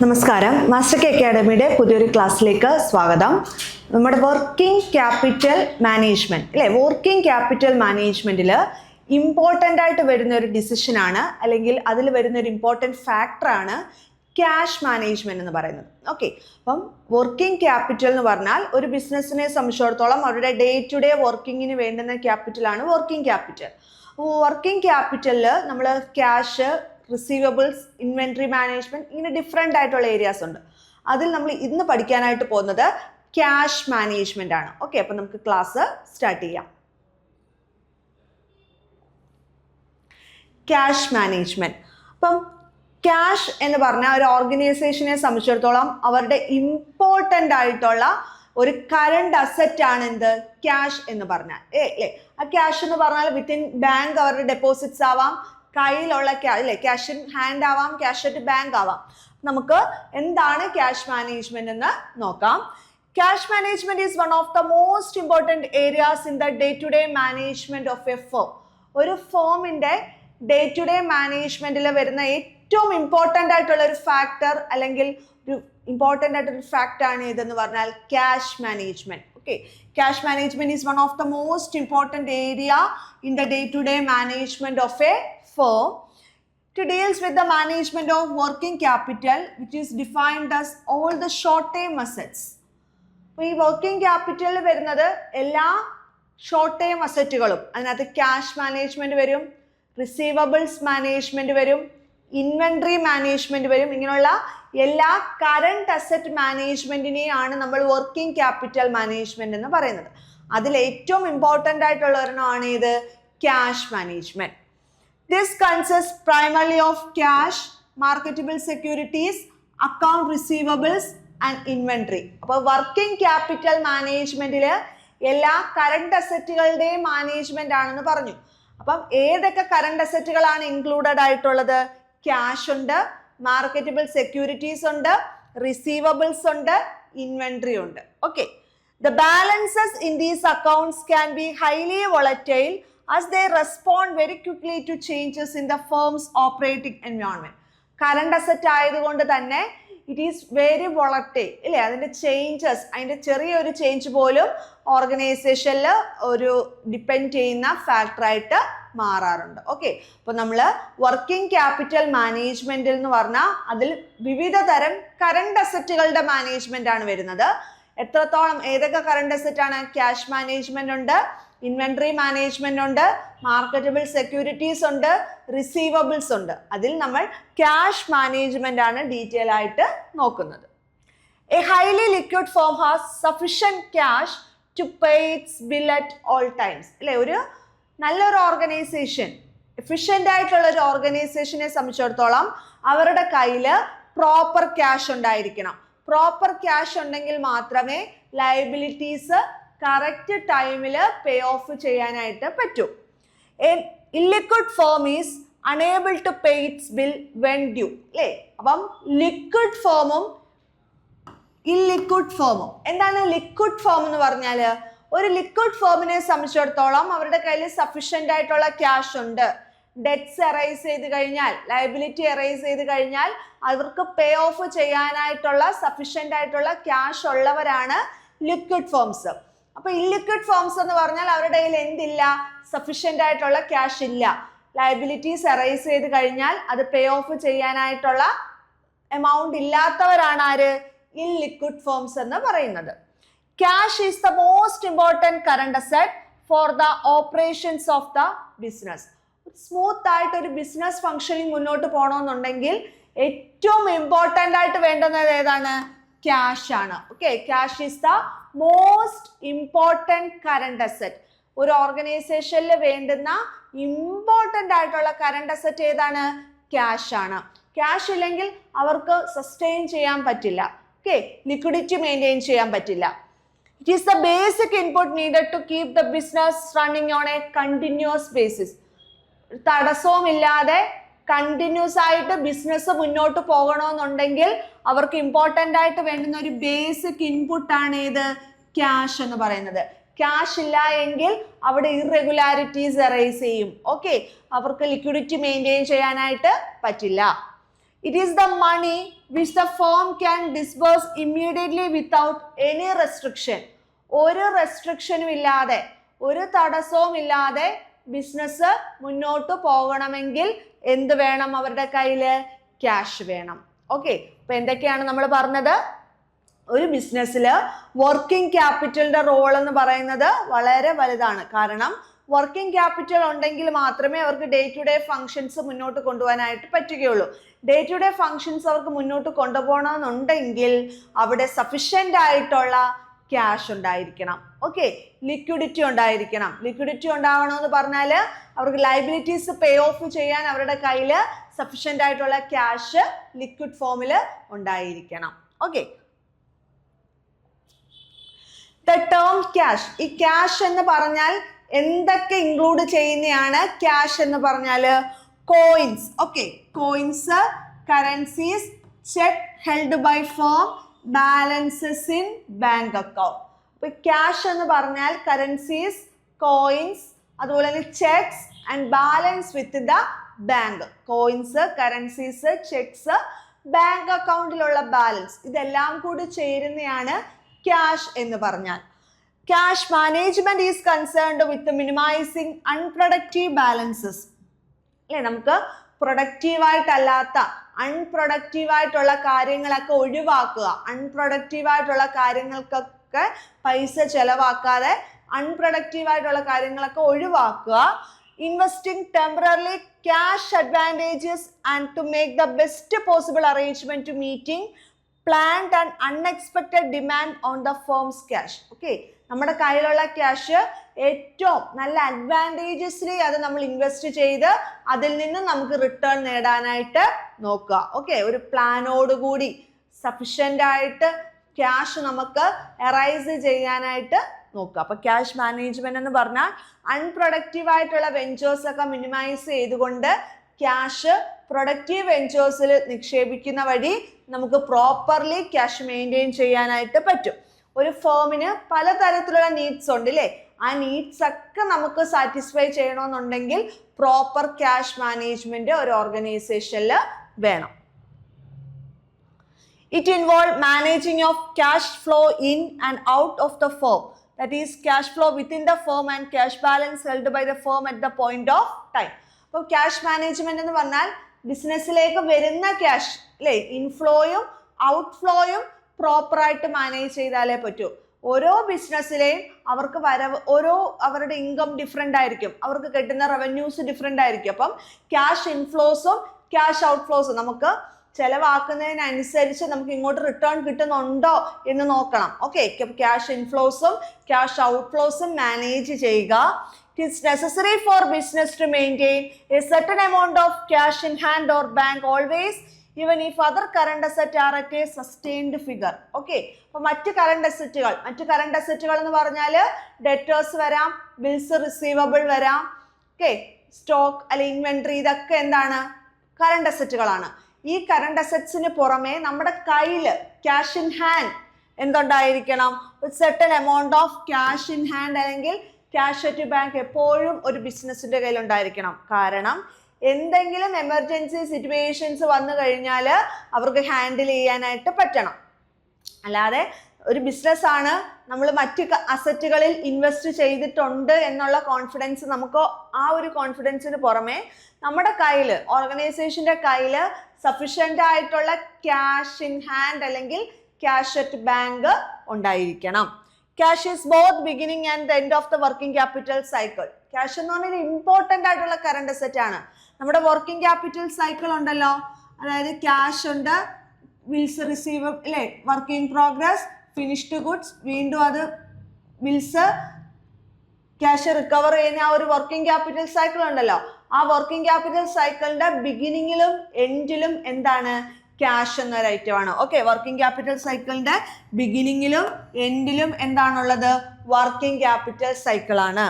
നമസ്കാരം, master K അക്കാഡമിയുടെ പുതിയൊരു ക്ലാസ്സിലേക്ക് സ്വാഗതം. നമ്മുടെ വർക്കിംഗ് ക്യാപിറ്റൽ മാനേജ്മെന്റ് അല്ലേ, വർക്കിംഗ് ക്യാപിറ്റൽ മാനേജ്മെന്റിൽ ഇമ്പോർട്ടൻ്റ് ആയിട്ട് വരുന്ന ഒരു ഡിസിഷനാണ്, അല്ലെങ്കിൽ അതിൽ വരുന്ന ഒരു ഇമ്പോർട്ടൻറ്റ് ഫാക്ടറാണ് ക്യാഷ് മാനേജ്മെന്റ് എന്ന് പറയുന്നത്. ഓക്കെ, അപ്പം വർക്കിംഗ് ക്യാപിറ്റൽ എന്ന് പറഞ്ഞാൽ ഒരു ബിസിനസ്സിനെ സംബന്ധിച്ചിടത്തോളം അവരുടെ ഡേ ടു ഡേ വർക്കിങ്ങിന് വേണ്ടുന്ന ക്യാപിറ്റലാണ് വർക്കിംഗ് ക്യാപിറ്റൽ. വർക്കിംഗ് ക്യാപിറ്റലിൽ നമ്മൾ ക്യാഷ്, റിസീവബിൾസ്, ഇൻവെൻട്രി മാനേജ്മെന്റ്, ഇങ്ങനെ ഡിഫറെൻ്റ് ആയിട്ടുള്ള ഏരിയാസ് ഉണ്ട്. അതിൽ നമ്മൾ ഇന്ന് പഠിക്കാനായിട്ട് പോകുന്നത് ക്യാഷ് മാനേജ്മെന്റ് ആണ്. ഓക്കെ, അപ്പം നമുക്ക് ക്ലാസ് സ്റ്റാർട്ട് ചെയ്യാം. Cash management. അപ്പം ക്യാഷ് എന്ന് പറഞ്ഞാൽ ഒരു ഓർഗനൈസേഷനെ സംബന്ധിച്ചിടത്തോളം അവരുടെ ഇമ്പോർട്ടൻ്റ് ആയിട്ടുള്ള ഒരു കറണ്ട് അസറ്റ് ആണ് എന്ത്, ക്യാഷ് എന്ന് പറഞ്ഞാൽ. ആ ക്യാഷ് എന്ന് പറഞ്ഞാൽ വിത്തിൻ ബാങ്ക് അവരുടെ ഡെപ്പോസിറ്റ്സ് ആവാം, കയ്യിലുള്ള ക്യാഷ് ഇൻ ഹാൻഡ് ആവാം, ക്യാഷ് അറ്റ് ബാങ്ക് ആവാം. നമുക്ക് എന്താണ് ക്യാഷ് മാനേജ്മെന്റ് എന്ന് നോക്കാം. Cash management is one of the most important areas in the day to day management of a firm. ഒരു ഫേമിന്റെ ഡേ ടു ഡേ മാനേജ്മെന്റിൽ വരുന്ന ഏറ്റവും ഇമ്പോർട്ടൻ്റ് ആയിട്ടുള്ള ഒരു ഫാക്ടർ, അല്ലെങ്കിൽ ഒരു ഇമ്പോർട്ടൻ്റ് ആയിട്ടൊരു ഫാക്ടർ ആണ് ഇതെന്ന് പറഞ്ഞാൽ cash management. Okay, cash management is one of the most important area in the day-to-day management of a firm. To deals with the management of working capital, which is defined as all the short-term assets. അപ്പോൾ ഈ working ക്യാപിറ്റലിൽ വരുന്നത് എല്ലാ short term അസറ്റുകളും, അതിനകത്ത് cash management വരും, receivables management വരും, inventory management വരും. ഇങ്ങനെയുള്ള എല്ലാ കറണ്ട് അസറ്റ് മാനേജ്മെന്റിനെയാണ് നമ്മൾ വർക്കിംഗ് ക്യാപിറ്റൽ മാനേജ്മെന്റ് എന്ന് പറയുന്നത്. അതിൽ ഏറ്റവും ഇമ്പോർട്ടൻ്റ് ആയിട്ടുള്ള ഒരെണ്ണമാണ് ഇത് cash management. This consist primarily of cash, marketable securities, account receivables and inventory. അപ്പോൾ വർക്കിംഗ് ക്യാപിറ്റൽ മാനേജ്മെന്റിൽ എല്ലാ കറണ്ട് അസറ്റുകളുടെയും മാനേജ്മെന്റ് ആണെന്ന് പറഞ്ഞു. അപ്പം ഏതൊക്കെ കറണ്ട് അസറ്റുകളാണ് ഇൻക്ലൂഡഡ് ആയിട്ടുള്ളത്? ക്യാഷ് ഉണ്ട്, മാർക്കറ്റബിൾ സെക്യൂരിറ്റീസ് ഉണ്ട്, റിസീവബിൾസ് ഉണ്ട്, ഇൻവെൻട്രി ഉണ്ട്. Okay, the balances in these accounts can be highly volatile as they respond very quickly to changes in the firm's operating environment. Current asset ആയതുകൊണ്ട് തന്നെ it is very volatile ഇല്ലേ, അതിൻ്റെ changes, അതിൻ്റെ ചെറിയൊരു change പോലും ഓർഗനൈസേഷനിൽ ഒരു ഡിപ്പെൻഡ് ചെയ്യുന്ന ഫാക്ടറായിട്ട് മാറാറുണ്ട്. ഓക്കെ, അപ്പോൾ നമ്മൾ വർക്കിംഗ് ക്യാപിറ്റൽ മാനേജ്മെന്റിൽ എന്ന് പറഞ്ഞാൽ അതിൽ വിവിധ തരം കറണ്ട് അസറ്റുകളുടെ മാനേജ്മെന്റ് ആണ് വരുന്നത്. എത്രത്തോളം, ഏതൊക്കെ കറണ്ട് അസറ്റ് ആണ്? ക്യാഷ് മാനേജ്മെന്റ് ഉണ്ട്, ഇൻവെൻട്രി മാനേജ്മെന്റ് ഉണ്ട്, മാർക്കറ്റബിൾ സെക്യൂരിറ്റീസ് ഉണ്ട്, റിസീവബിൾസ് ഉണ്ട്. അതിൽ നമ്മൾ ക്യാഷ് മാനേജ്മെന്റ് ആണ് ഡീറ്റെയിൽ ആയിട്ട് നോക്കുന്നത്. A highly liquid firm has sufficient cash to pay its bill at all times. അല്ലെ, ഒരു നല്ലൊരു ഓർഗനൈസേഷൻ, എഫിഷ്യൻ്റ് ആയിട്ടുള്ള ഒരു ഓർഗനൈസേഷനെ സംബന്ധിച്ചിടത്തോളം അവരുടെ കയ്യിൽ പ്രോപ്പർ ക്യാഷ് ഉണ്ടായിരിക്കണം. പ്രോപ്പർ ക്യാഷ് ഉണ്ടെങ്കിൽ മാത്രമേ ലയബിലിറ്റീസ് കറക്റ്റ് ടൈമിൽ പേ ഓഫ് ചെയ്യാനായിട്ട് പറ്റൂ. Illiquid firm is unable to pay its bill when due. അല്ലേ, അപ്പം ലിക്വിഡ് ഫോമും ഇല്ലിക്വിഡ് ഫോമും. എന്താണ് ലിക്വിഡ് ഫോം എന്ന് പറഞ്ഞാൽ? ഒരു ലിക്വിഡ് ഫോമിനെ സംബന്ധിച്ചിടത്തോളം അവരുടെ കയ്യിൽ സഫിഷ്യൻ്റ് ആയിട്ടുള്ള ക്യാഷ് ഉണ്ട്. ഡെറ്റ്സ് എറൈസ് ചെയ്ത് കഴിഞ്ഞാൽ, ലയബിലിറ്റി എറൈസ് ചെയ്ത് കഴിഞ്ഞാൽ അവർക്ക് പേ ഓഫ് ചെയ്യാനായിട്ടുള്ള സഫിഷ്യൻ്റ് ആയിട്ടുള്ള ക്യാഷ് ഉള്ളവരാണ് ലിക്വിഡ് ഫോംസ്. അപ്പൊ ഇല്ലിക്വിഡ് ഫോംസ് എന്ന് പറഞ്ഞാൽ അവരുടെ കയ്യിൽ എന്തില്ല? സഫിഷ്യൻ്റ് ആയിട്ടുള്ള ക്യാഷ് ഇല്ല. ലയബിലിറ്റീസ് എറൈസ് ചെയ്ത് കഴിഞ്ഞാൽ അത് പേ ഓഫ് ചെയ്യാനായിട്ടുള്ള എമൗണ്ട് ഇല്ലാത്തവരാണ് ആര്? ഇല്ലിക്വിഡ് ഫോംസ് എന്ന് പറയുന്നത്. Cash is the most important current asset for the operations of the business. Smooth ആയിട്ട് ഒരു ബിസിനസ് ഫംഗ്ഷനിങ് മുന്നോട്ട് പോകണമെന്നുണ്ടെങ്കിൽ ഏറ്റവും ഇമ്പോർട്ടൻ്റ് ആയിട്ട് വേണ്ടുന്നത് ഏതാണ്? ക്യാഷ് ആണ്. Okay, cash is the most important current asset. ഒരു ഓർഗനൈസേഷനിൽ വേണ്ടുന്ന ഇമ്പോർട്ടൻ്റ് ആയിട്ടുള്ള കറണ്ട് അസറ്റ് ഏതാണ്? ക്യാഷ് ആണ്. ക്യാഷ് ഇല്ലെങ്കിൽ അവർക്ക് സസ്റ്റെയിൻ ചെയ്യാൻ പറ്റില്ല. ഓക്കെ, ലിക്വിഡിറ്റി മെയിൻറ്റെയിൻ ചെയ്യാൻ പറ്റില്ല. It is the basic input needed to keep the business running on a continuous basis. തടസ്സവുമില്ലാതെ കണ്ടിന്യൂസ് ആയിട്ട് ബിസിനസ് മുന്നോട്ട് പോകണമെന്നുണ്ടെങ്കിൽ അവർക്ക് ഇമ്പോർട്ടൻ്റ് ആയിട്ട് വേണ്ടുന്ന ഒരു ബേസിക് ഇൻപുട്ട് ആണ് ഏത്? ക്യാഷ് എന്ന് പറയുന്നത്. ക്യാഷ് ഇല്ല എങ്കിൽ അവിടെ ഇറഗുലാരിറ്റീസ് അറൈസ് ചെയ്യും. ഓക്കെ, അവർക്ക് ലിക്വിഡിറ്റി മെയിൻറ്റെയിൻ ചെയ്യാനായിട്ട് പറ്റില്ല. It is the money which the firm can disburse immediately without any restriction. ഒരു റെസ്ട്രിക്ഷനും ഇല്ലാതെ, ഒരു തടസ്സവും ഇല്ലാതെ ബിസിനസ് മുന്നോട്ട് പോകണമെങ്കിൽ എന്ത് വേണം? അവരുടെ കയ്യിൽ ക്യാഷ് വേണം. ഓക്കെ, അപ്പൊ എന്തൊക്കെയാണ് നമ്മൾ പറഞ്ഞത്? ഒരു ബിസിനസ്സിൽ വർക്കിംഗ് ക്യാപിറ്റലിന്റെ റോൾ എന്ന് പറയുന്നത് വളരെ വലുതാണ്. കാരണം വർക്കിംഗ് ക്യാപിറ്റൽ ഉണ്ടെങ്കിൽ മാത്രമേ അവർക്ക് ഡേ ടു ഡേ ഫങ്ഷൻസ് മുന്നോട്ട് കൊണ്ടുപോകാനായിട്ട് പറ്റുകയുള്ളൂ. ഡേ ടു ഡേ ഫങ്ഷൻസ് അവർക്ക് മുന്നോട്ട് കൊണ്ടുപോകണമെന്നുണ്ടെങ്കിൽ അവിടെ സഫിഷ്യൻ്റ് ആയിട്ടുള്ള ക്യാഷ് ഉണ്ടായിരിക്കണം. ഓക്കെ, ലിക്വിഡിറ്റി ഉണ്ടായിരിക്കണം. ലിക്വിഡിറ്റി ഉണ്ടാവണമെന്ന് പറഞ്ഞാൽ അവർക്ക് ലയബിലിറ്റീസ് പേ ഓഫ് ചെയ്യാൻ അവരുടെ കയ്യിൽ സഫിഷ്യൻ്റ് ആയിട്ടുള്ള ക്യാഷ് ലിക്വിഡ് ഫോമിൽ ഉണ്ടായിരിക്കണം. ഓക്കെ, ദ ടേം ക്യാഷ്, ഈ ക്യാഷ് എന്ന് പറഞ്ഞാൽ എന്തൊക്കെ ഇൻക്ലൂഡ് ചെയ്യുന്നതാണ് ക്യാഷ് എന്ന് പറഞ്ഞാൽ? Coins. Okay, coins, currencies, cheque held by firm, balances in bank account. അപ്പൊ ക്യാഷ് എന്ന് പറഞ്ഞാൽ കറൻസീസ്, കോയിൻസ്, അതുപോലെ തന്നെ cheques and balance with the bank. Coins, currencies, cheques, bank അക്കൗണ്ടിലുള്ള ബാലൻസ്, ഇതെല്ലാം കൂടി ചേരുന്നതാണ് ക്യാഷ് എന്ന് പറഞ്ഞാൽ. Cash management is concerned with minimising unproductive balances. അല്ലെ, നമുക്ക് പ്രൊഡക്റ്റീവായിട്ടല്ലാത്ത അൺപ്രൊഡക്റ്റീവായിട്ടുള്ള കാര്യങ്ങളൊക്കെ ഒഴിവാക്കുക. അൺപ്രൊഡക്റ്റീവായിട്ടുള്ള കാര്യങ്ങൾക്കൊക്കെ പൈസ ചെലവാക്കാതെ അൺപ്രൊഡക്റ്റീവായിട്ടുള്ള കാര്യങ്ങളൊക്കെ ഒഴിവാക്കുക. Investing temporary cash advantages and to make the best possible arrangement to meeting planned and unexpected demand on the firm's cash. Okay, നമ്മുടെ കയ്യിലുള്ള ക്യാഷ് ഏറ്റവും നല്ല അഡ്വാൻറ്റേജസ്ലി അത് നമ്മൾ ഇൻവെസ്റ്റ് ചെയ്ത് അതിൽ നിന്ന് നമുക്ക് റിട്ടേൺ നേടാനായിട്ട് നോക്കുക. ഓക്കെ, ഒരു പ്ലാനോടുകൂടി സഫിഷ്യൻ്റ് ആയിട്ട് ക്യാഷ് നമുക്ക് എറൈസ് ചെയ്യാനായിട്ട് നോക്കുക. അപ്പൊ ക്യാഷ് മാനേജ്മെന്റ് എന്ന് പറഞ്ഞാൽ അൺപ്രൊഡക്റ്റീവ് ആയിട്ടുള്ള വെഞ്ചേഴ്സ് ഒക്കെ മിനിമൈസ് ചെയ്തുകൊണ്ട് ക്യാഷ് പ്രൊഡക്റ്റീവ് വെഞ്ചേഴ്സിൽ നിക്ഷേപിക്കുന്ന വഴി നമുക്ക് പ്രോപ്പർലി ക്യാഷ് മെയിൻറ്റെയിൻ ചെയ്യാനായിട്ട് പറ്റും. ഒരു ഫേമിന് പലതരത്തിലുള്ള നീഡ്സ് ഉണ്ട് അല്ലേ? ആ നീഡ്സ് ഒക്കെ നമുക്ക് സാറ്റിസ്ഫൈ ചെയ്യണമെന്നുണ്ടെങ്കിൽ പ്രോപ്പർ ക്യാഷ് മാനേജ്മെന്റ് ഒരു ഓർഗനൈസേഷനിൽ വേണം. It involves managing of cash flow in and out of the firm. That is cash flow within the firm and cash balance held by the firm at the point of time. അപ്പോൾ cash management എന്ന് പറഞ്ഞാൽ ബിസിനസ്സിലേക്ക് വരുന്ന cash അല്ലേ, ഇൻഫ്ലോയും ഔട്ട്ഫ്ലോയും പ്രോപ്പറായിട്ട് manage ചെയ്താലേ പറ്റൂ. ഓരോ ബിസിനസ്സിലെയും അവർക്ക് അവരുടെ ഇൻകം ഡിഫറെൻ്റ് ആയിരിക്കും, അവർക്ക് കിട്ടുന്ന റവന്യൂസ് ഡിഫറെൻ്റ് ആയിരിക്കും. അപ്പം ക്യാഷ് ഇൻഫ്ലോസും ക്യാഷ് ഔട്ട്ഫ്ലോസും നമുക്ക് ചെലവാക്കുന്നതിനനുസരിച്ച് നമുക്ക് ഇങ്ങോട്ട് റിട്ടേൺ കിട്ടുന്നുണ്ടോ എന്ന് നോക്കണം. ഓക്കെ, ക്യാഷ് ഇൻഫ്ലോസും ക്യാഷ് ഔട്ട്ഫ്ലോസും മാനേജ് ചെയ്യുക. It is necessary for business to maintain a certain amount of cash in hand or bank always, even if other current assets are at a sustained figure. Okay, അപ്പോൾ മറ്റ് current അസറ്റുകൾ എന്ന് പറഞ്ഞാൽ debtors വരാം, bills receivable വരാം, okay, stock അല്ലെ inventory, ഇതൊക്കെ എന്താണ്? കറണ്ട് അസറ്റുകളാണ്. ഈ കറണ്ട് അസറ്റ്സിന് പുറമെ നമ്മുടെ കയ്യിൽ ക്യാഷ് ഇൻ ഹാൻഡ് എന്തുണ്ടായിരിക്കണം? ഒരു certain amount of cash in hand അല്ലെങ്കിൽ ക്യാഷ് അറ്റ് ബാങ്ക് എപ്പോഴും ഒരു ബിസിനസ്സിന്റെ കയ്യിൽ ഉണ്ടായിരിക്കണം. കാരണം എന്തെങ്കിലും എമർജൻസി സിറ്റുവേഷൻസ് വന്നു കഴിഞ്ഞാൽ അവർക്ക് ഹാൻഡിൽ ചെയ്യാനായിട്ട് പറ്റണം. അല്ലാതെ ഒരു ബിസിനസ്സാണ്, നമ്മൾ മറ്റ് അസറ്റുകളിൽ ഇൻവെസ്റ്റ് ചെയ്തിട്ടുണ്ട് എന്നുള്ള കോൺഫിഡൻസ് നമുക്ക്, ആ ഒരു കോൺഫിഡൻസിന് പുറമെ നമ്മുടെ കയ്യിൽ, ഓർഗനൈസേഷന്റെ കയ്യിൽ സഫിഷ്യൻ്റ് ആയിട്ടുള്ള ക്യാഷ് ഇൻ ഹാൻഡ് അല്ലെങ്കിൽ ക്യാഷ് അറ്റ് ബാങ്ക് ഉണ്ടായിരിക്കണം. Cash is both beginning and the end of the working capital cycle. Cash എന്ന് പറഞ്ഞാൽ ഇമ്പോർട്ടൻ്റ് ആയിട്ടുള്ള കറണ്ട് അസറ്റ് ആണ്. നമ്മുടെ വർക്കിംഗ് ക്യാപിറ്റൽ സൈക്കിൾ ഉണ്ടല്ലോ, അതായത് ക്യാഷ് ഉണ്ട്, ബിൽസ് റിസീവ് അല്ലേ, വർക്കിംഗ് പ്രോഗ്രസ്, ഫിനിഷ്ഡ് ഗുഡ്സ്, വീണ്ടും അത് ബിൽസ്, ക്യാഷ് റിക്കവർ ചെയ്യുന്ന ആ ഒരു വർക്കിംഗ് ക്യാപിറ്റൽ സൈക്കിൾ ഉണ്ടല്ലോ. ആ വർക്കിംഗ് ക്യാപിറ്റൽ സൈക്കിളിന്റെ ബിഗിനിങ്ങിലും എൻഡിലും എന്താണ്? ക്യാഷ് എന്നൊരു ഐറ്റമാണ്. ഓക്കെ, വർക്കിംഗ് ക്യാപിറ്റൽ സൈക്കിളിന്റെ ബിഗിനിങ്ങിലും എൻഡിലും എന്താണുള്ളത്? വർക്കിംഗ് ക്യാപിറ്റൽ സൈക്കിൾ ആണ്.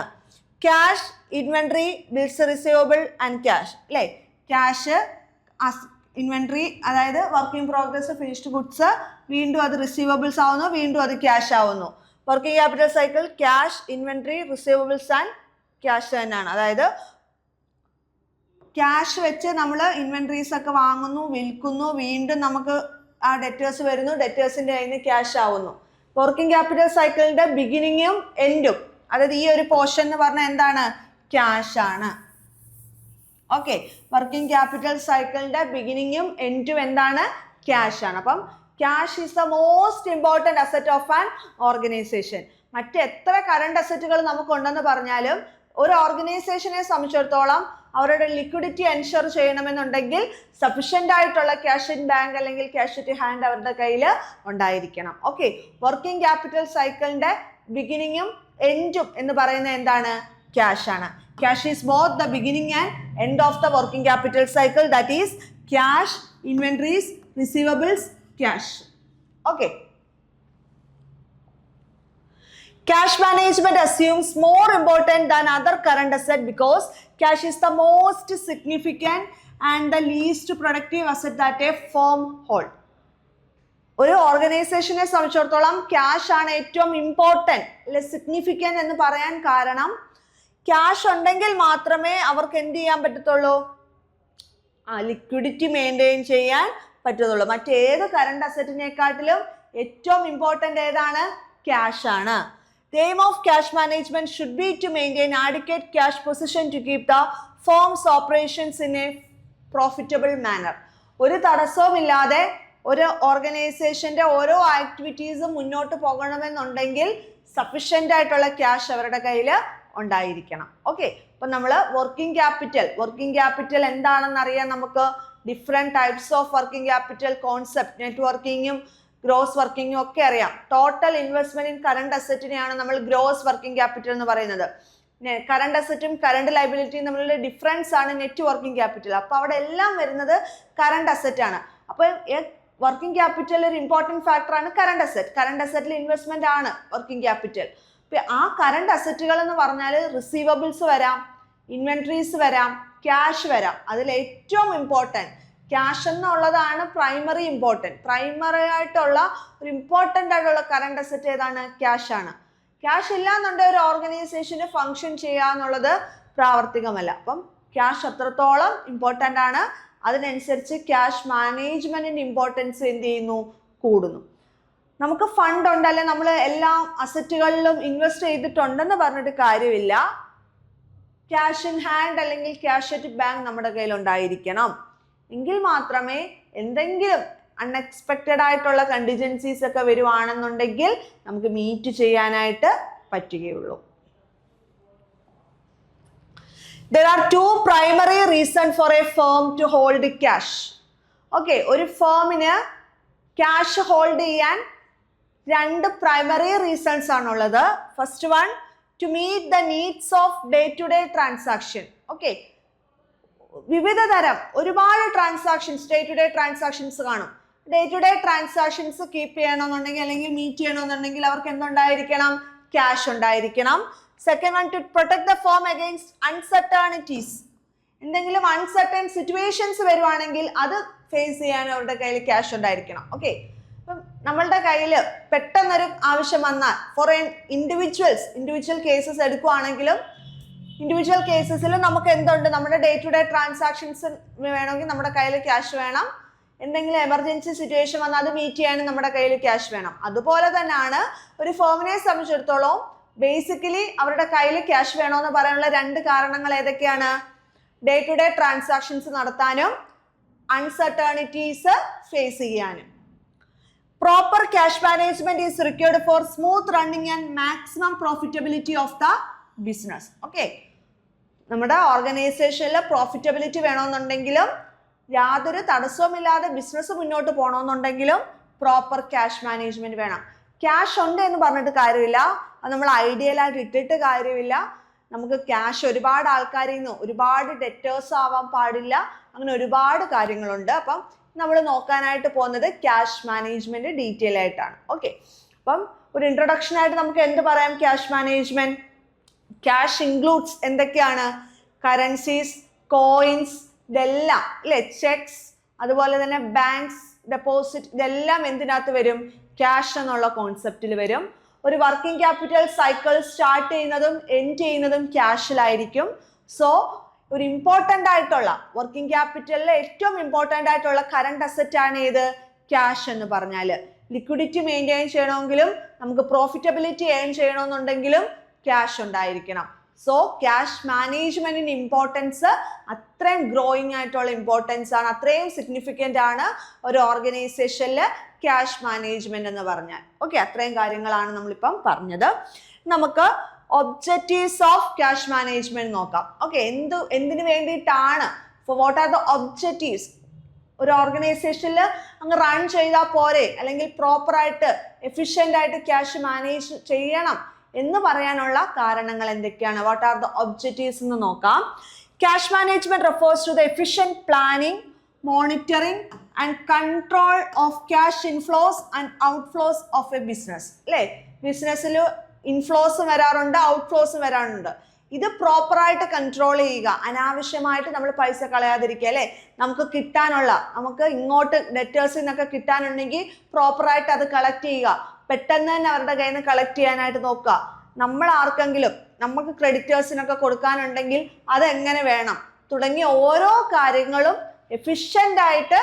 Cash, inventory, bills receivable and cash അല്ലേ? ക്യാഷ്, ഇൻവെന്ററി അതായത് വർക്കിംഗ് പ്രോഗ്രസ്, ഫിനിഷ്ഡ് ഗുഡ്സ്, വീണ്ടും അത് റിസീവബിൾസ് ആവുന്നു, വീണ്ടും അത് ക്യാഷ് ആവുന്നു. Working capital cycle cash, inventory, receivables and cash തന്നെയാണ്. അതായത് ക്യാഷ് വെച്ച് നമ്മൾ ഇൻവെന്ററീസ് ഒക്കെ വാങ്ങുന്നു, വിൽക്കുന്നു, വീണ്ടും നമുക്ക് ആ ഡെറ്റേഴ്സ് വരുന്നു, ഡെറ്റേഴ്സിന്റെ കയ്യിൽ നിന്ന് ക്യാഷ് ആവുന്നു. വർക്കിംഗ് ക്യാപിറ്റൽ സൈക്കിളിന്റെ ബിഗിനിങ്ങും എൻഡും, അതായത് ഈ ഒരു പോർഷൻ എന്ന് പറഞ്ഞാൽ എന്താണ്? ക്യാഷ് ആണ്. ഓക്കെ, വർക്കിംഗ് ക്യാപിറ്റൽ സൈക്കിളിന്റെ ബിഗിനിങ്ങും എൻഡും എന്താണ്? ക്യാഷ് ആണ്. അപ്പം cash is the most important asset of an organisation. മറ്റെത്ര കറണ്ട് അസറ്റുകൾ നമുക്കുണ്ടെന്ന് പറഞ്ഞാലും ഒരു ഓർഗനൈസേഷനെ സംബന്ധിച്ചിടത്തോളം അവരുടെ ലിക്വിഡിറ്റി എൻഷുർ ചെയ്യണമെന്നുണ്ടെങ്കിൽ സഫിഷ്യൻ്റ് ആയിട്ടുള്ള ക്യാഷ് ഇൻ ബാങ്ക് അല്ലെങ്കിൽ ക്യാഷ് അറ്റ് ഹാൻഡ് അവരുടെ കയ്യിൽ ഉണ്ടായിരിക്കണം. ഓക്കെ, വർക്കിംഗ് ക്യാപിറ്റൽ സൈക്കിളിന്റെ ബിഗിനിങ്ങും എൻഡും എന്ന് പറയുന്നത് എന്താണ്? ക്യാഷ് ആണ്. Cash is both the beginning and end of the working capital cycle. That is cash, inventories, receivables, cash. Okay, cash management assumes more important than other current asset because cash is the most significant and the least productive asset that a firm hold. ഒരു ഓർഗനൈസേഷനെ സംബന്ധിച്ചിടത്തോളം cash ആണ് ഏറ്റവും important അല്ലെ significant എന്ന് പറയാൻ കാരണം cash ഉണ്ടെങ്കിൽ മാത്രമേ അവർക്ക് എന്ത് ചെയ്യാൻ പറ്റത്തുള്ളൂ? ലിക്വിഡിറ്റി മെയിൻറ്റെയിൻ ചെയ്യാൻ പറ്റത്തുള്ളൂ. മറ്റേത് കറണ്ട് അസറ്റിനെക്കാട്ടിലും ഏറ്റവും ഇമ്പോർട്ടൻ്റ് ഏതാണ്? ക്യാഷ് ആണ്. The aim of cash management should be to maintain adequate cash position to keep the firm's operations in a profitable manner. ഒരു തടസ്സവുമില്ലാതെ ഒരു ഓർഗനൈസേഷന്റെ ഓരോ ആക്ടിവിറ്റീസും മുന്നോട്ട് പോകണമെന്നുണ്ടെങ്കിൽ സഫിഷ്യൻ്റ് ആയിട്ടുള്ള ക്യാഷ് അവരുടെ കയ്യിൽ ഉണ്ടായിരിക്കണം. ഓക്കെ, അപ്പം നമ്മൾ വർക്കിംഗ് ക്യാപിറ്റൽ എന്താണെന്ന് അറിയാൻ നമുക്ക് different types of working capital concept, നെറ്റ്വർക്കിങ്ങും ഗ്രോസ് വർക്കിങ്ങും ഒക്കെ അറിയാം. ടോട്ടൽ ഇൻവെസ്റ്റ്മെന്റ് ഇൻ കറണ്ട് അസറ്റിനെയാണ് നമ്മൾ ഗ്രോസ് വർക്കിംഗ് ക്യാപിറ്റൽ എന്ന് പറയുന്നത്. കറണ്ട് അസറ്റും കറണ്ട് ലയബിലിറ്റിയും തമ്മിലുള്ള ഡിഫറൻസ് ആണ് നെറ്റ് വർക്കിംഗ് ക്യാപിറ്റൽ. അപ്പോൾ അവിടെ എല്ലാം വരുന്നത് കറണ്ട് അസറ്റ് ആണ്. അപ്പോൾ വർക്കിംഗ് ക്യാപിറ്റൽ ഒരു ഇമ്പോർട്ടൻറ്റ് ഫാക്ടറാണ് കറണ്ട് അസറ്റ്. കറണ്ട് അസറ്റിൽ ഇൻവെസ്റ്റ്മെന്റ് ആണ് വർക്കിംഗ് ക്യാപിറ്റൽ. ആ കറണ്ട് അസറ്റുകൾ എന്ന് പറഞ്ഞാൽ റിസീവബിൾസ് വരാം, ഇൻവെന്ററീസ് വരാം, ക്യാഷ് വരാം. അതിൽ ഏറ്റവും ഇമ്പോർട്ടൻറ്റ് ക്യാഷ് എന്നുള്ളതാണ് പ്രൈമറി ഇമ്പോർട്ടൻറ്റ്. പ്രൈമറി ആയിട്ടുള്ള ഒരു ഇമ്പോർട്ടൻ്റ് ആയിട്ടുള്ള കറണ്ട് അസറ്റ് ഏതാണ്? ക്യാഷ് ആണ്. ക്യാഷ് ഇല്ലാന്നുണ്ടെങ്കിൽ ഒരു ഓർഗനൈസേഷന് ഫങ്ഷൻ ചെയ്യുക എന്നുള്ളത് പ്രാവർത്തികമല്ല. അപ്പം ക്യാഷ് അത്രത്തോളം ഇമ്പോർട്ടൻ്റ് ആണ്. അതിനനുസരിച്ച് ക്യാഷ് മാനേജ്മെന്റിന്റെ ഇമ്പോർട്ടൻസ് എന്ത് ചെയ്യുന്നു? കൂടുന്നു. നമുക്ക് ഫണ്ട് ഉണ്ട്, അല്ലെ നമ്മൾ എല്ലാ അസറ്റുകളിലും ഇൻവെസ്റ്റ് ചെയ്തിട്ടുണ്ടെന്ന് പറഞ്ഞിട്ട് കാര്യമില്ല. ക്യാഷ് ഇൻ ഹാൻഡ് അല്ലെങ്കിൽ ക്യാഷ് അറ്റ് ബാങ്ക് നമ്മുടെ കയ്യിൽ ഉണ്ടായിരിക്കണം. എങ്കിൽ മാത്രമേ എന്തെങ്കിലും അൺഎക്സ്പെക്റ്റഡ് ആയിട്ടുള്ള കണ്ടിജൻസീസ് ഒക്കെ വരുവാണെന്നുണ്ടെങ്കിൽ നമുക്ക് മീറ്റ് ചെയ്യാനായിട്ട് പറ്റുകയുള്ളൂ. There are two primary reasons for a firm to hold cash. Okay, ഒരു ഫേമിന് ക്യാഷ് ഹോൾഡ് ചെയ്യാൻ രണ്ട് പ്രൈമറി റീസൺസ് ആണുള്ളത്. First one, to meet the needs of day to day transaction. Okay, വിവിധ തരം ഒരുപാട് transactions, day to day transactions കാണും. Day to day transactions keep ചെയ്യണമെന്നുണ്ടെങ്കിൽ അല്ലെങ്കിൽ മീറ്റ് ചെയ്യണമെന്നുണ്ടെങ്കിൽ അവർക്ക് എന്തുണ്ടായിരിക്കണം? ക്യാഷ് ഉണ്ടായിരിക്കണം. Second one, to protect the firm against uncertainties. എന്തെങ്കിലും അൺസർട്ടൻ സിറ്റുവേഷൻസ് വരുവാണെങ്കിൽ അത് ഫേസ് ചെയ്യാൻ അവരുടെ കയ്യിൽ ക്യാഷ് ഉണ്ടായിരിക്കണം. ഓക്കെ, ഇപ്പം നമ്മളുടെ കയ്യിൽ പെട്ടെന്നൊരു ആവശ്യം വന്നാൽ ഫോർ ഇൻഡിവിജ്വൽ കേസസ് എടുക്കുവാണെങ്കിലും ഇൻഡിവിജ്വൽ കേസസിൽ നമുക്ക് എന്തുണ്ട്? നമ്മുടെ ഡേ ടു ഡേ ട്രാൻസാക്ഷൻസ് വേണമെങ്കിൽ നമ്മുടെ കയ്യിൽ ക്യാഷ് വേണം. എന്തെങ്കിലും എമർജൻസി സിറ്റുവേഷൻ വന്നാൽ അത് മീറ്റ് ചെയ്യാനും നമ്മുടെ കയ്യിൽ ക്യാഷ് വേണം. അതുപോലെ തന്നെയാണ് ഒരു ഫേമിനെ സംബന്ധിച്ചിടത്തോളം ബേസിക്കലി അവരുടെ കയ്യിൽ ക്യാഷ് വേണമെന്ന് പറയാനുള്ള രണ്ട് കാരണങ്ങൾ ഏതൊക്കെയാണ്? ഡേ ടു ഡേ ട്രാൻസാക്ഷൻസ് നടത്താനും അൺസർട്ടനിറ്റീസ് ഫേസ് ചെയ്യാനും. Proper cash management is required for smooth running and maximum profitability of the business. Okay, നമ്മുടെ ഓർഗനൈസേഷനിൽ പ്രോഫിറ്റബിലിറ്റി വേണമെന്നുണ്ടെങ്കിലും യാതൊരു തടസ്സവുമില്ലാതെ ബിസിനസ് മുന്നോട്ട് പോകണമെന്നുണ്ടെങ്കിലും പ്രോപ്പർ ക്യാഷ് മാനേജ്മെന്റ് വേണം. ക്യാഷ് ഉണ്ട് എന്ന് പറഞ്ഞിട്ട് കാര്യമില്ല, അത് നമ്മൾ ഐഡിയലായിട്ട് ഇട്ടിട്ട് കാര്യമില്ല. നമുക്ക് ക്യാഷ് ഒരുപാട് ആൾക്കാരിൽ നിന്ന് ഒരുപാട് ഡെറ്റേഴ്സ് ആവാൻ പാടില്ല. അങ്ങനെ ഒരുപാട് കാര്യങ്ങളുണ്ട്. അപ്പം നമ്മൾ നോക്കാനായിട്ട് പോകുന്നത് ക്യാഷ് മാനേജ്മെന്റ് ഡീറ്റെയിൽ ആയിട്ടാണ്. ഓക്കെ, അപ്പം ഒരു ഇൻട്രൊഡക്ഷൻ ആയിട്ട് നമുക്ക് എന്ത് പറയാം? ക്യാഷ് മാനേജ്മെന്റ് ക്യാഷ് ഇൻക്ലൂഡ്സ് എന്തൊക്കെയാണ്? കറൻസീസ്, കോയിൻസ്, ഇതെല്ലാം അല്ലെ, ചെക്സ്, അതുപോലെ തന്നെ ബാങ്ക്സ്, ഡെപ്പോസിറ്റ്, ഇതെല്ലാം എന്തിനകത്ത് വരും? ക്യാഷ് എന്നുള്ള കോൺസെപ്റ്റിൽ വരും. ഒരു വർക്കിംഗ് ക്യാപിറ്റൽ സൈക്കിൾ സ്റ്റാർട്ട് ചെയ്യുന്നതും എൻഡ് ചെയ്യുന്നതും ക്യാഷിലായിരിക്കും. സോ ഒരു ഇമ്പോർട്ടൻ്റ് ആയിട്ടുള്ള വർക്കിംഗ് ക്യാപിറ്റലിലെ ഏറ്റവും ഇമ്പോർട്ടൻ്റ് ആയിട്ടുള്ള കറണ്ട് അസറ്റ് ആണ് ഏത്? ക്യാഷ് എന്ന് പറഞ്ഞാൽ. ലിക്വിഡിറ്റി മെയിൻറ്റെയിൻ ചെയ്യണമെങ്കിലും നമുക്ക് പ്രോഫിറ്റബിലിറ്റി ഏൺ ചെയ്യണമെന്നുണ്ടെങ്കിലും ക്യാഷ് ഉണ്ടായിരിക്കണം. സോ ക്യാഷ് മാനേജ്മെന്റിന്റെ ഇമ്പോർട്ടൻസ് അത്രയും ഗ്രോയിങ് ആയിട്ടുള്ള ഇമ്പോർട്ടൻസ് ആണ്, അത്രയും സിഗ്നിഫിക്കൻ്റ് ആണ് ഒരു ഓർഗനൈസേഷനിൽ ക്യാഷ് മാനേജ്മെന്റ് എന്ന് പറഞ്ഞാൽ. ഓക്കെ, അത്രയും കാര്യങ്ങളാണ് നമ്മളിപ്പം പറഞ്ഞത്. നമുക്ക് ഒബ്ജക്റ്റീവ്സ് ഓഫ് ക്യാഷ് മാനേജ്മെന്റ് നോക്കാം. ഓക്കെ, എന്തിനു വേണ്ടിയിട്ടാണ്, for what are the objectives? ഒരു ഓർഗനൈസേഷനിൽ അങ്ങ് റൺ ചെയ്താൽ പോരെ, അല്ലെങ്കിൽ പ്രോപ്പറായിട്ട് എഫിഷ്യൻ്റ് ആയിട്ട് ക്യാഷ് മാനേജ് ചെയ്യണം എന്ന് പറയാനുള്ള കാരണങ്ങൾ എന്തൊക്കെയാണ്? വാട്ട് ആർ ദ ഒബ്ജക്റ്റീവ്സ് എന്ന് നോക്കാം. Cash management refers to the efficient planning, monitoring and control of cash inflows and outflows of a business. അല്ലേ, ബിസിനസ്സിൽ ഇൻഫ്ലോസും വരാറുണ്ട്, ഔട്ട്ഫ്ലോസും വരാറുണ്ട്. ഇത് പ്രോപ്പറായിട്ട് കൺട്രോൾ ചെയ്യുക, അനാവശ്യമായിട്ട് നമ്മൾ പൈസ കളയാതിരിക്കുക. അല്ലേ, നമുക്ക് ഇങ്ങോട്ട് ഡെറ്റേഴ്സിൽ നിന്നൊക്കെ കിട്ടാനുണ്ടെങ്കിൽ പ്രോപ്പറായിട്ട് അത് കളക്ട് ചെയ്യുക. പെട്ടെന്ന് തന്നെ അവരുടെ കയ്യിൽ നിന്ന് കളക്ട് ചെയ്യാനായിട്ട് നോക്കുക. നമ്മൾ ആർക്കെങ്കിലും നമുക്ക് ക്രെഡിറ്റേഴ്സിനൊക്കെ കൊടുക്കാനുണ്ടെങ്കിൽ അതെങ്ങനെ വേണം തുടങ്ങിയ ഓരോ കാര്യങ്ങളും എഫിഷ്യൻ്റ് ആയിട്ട്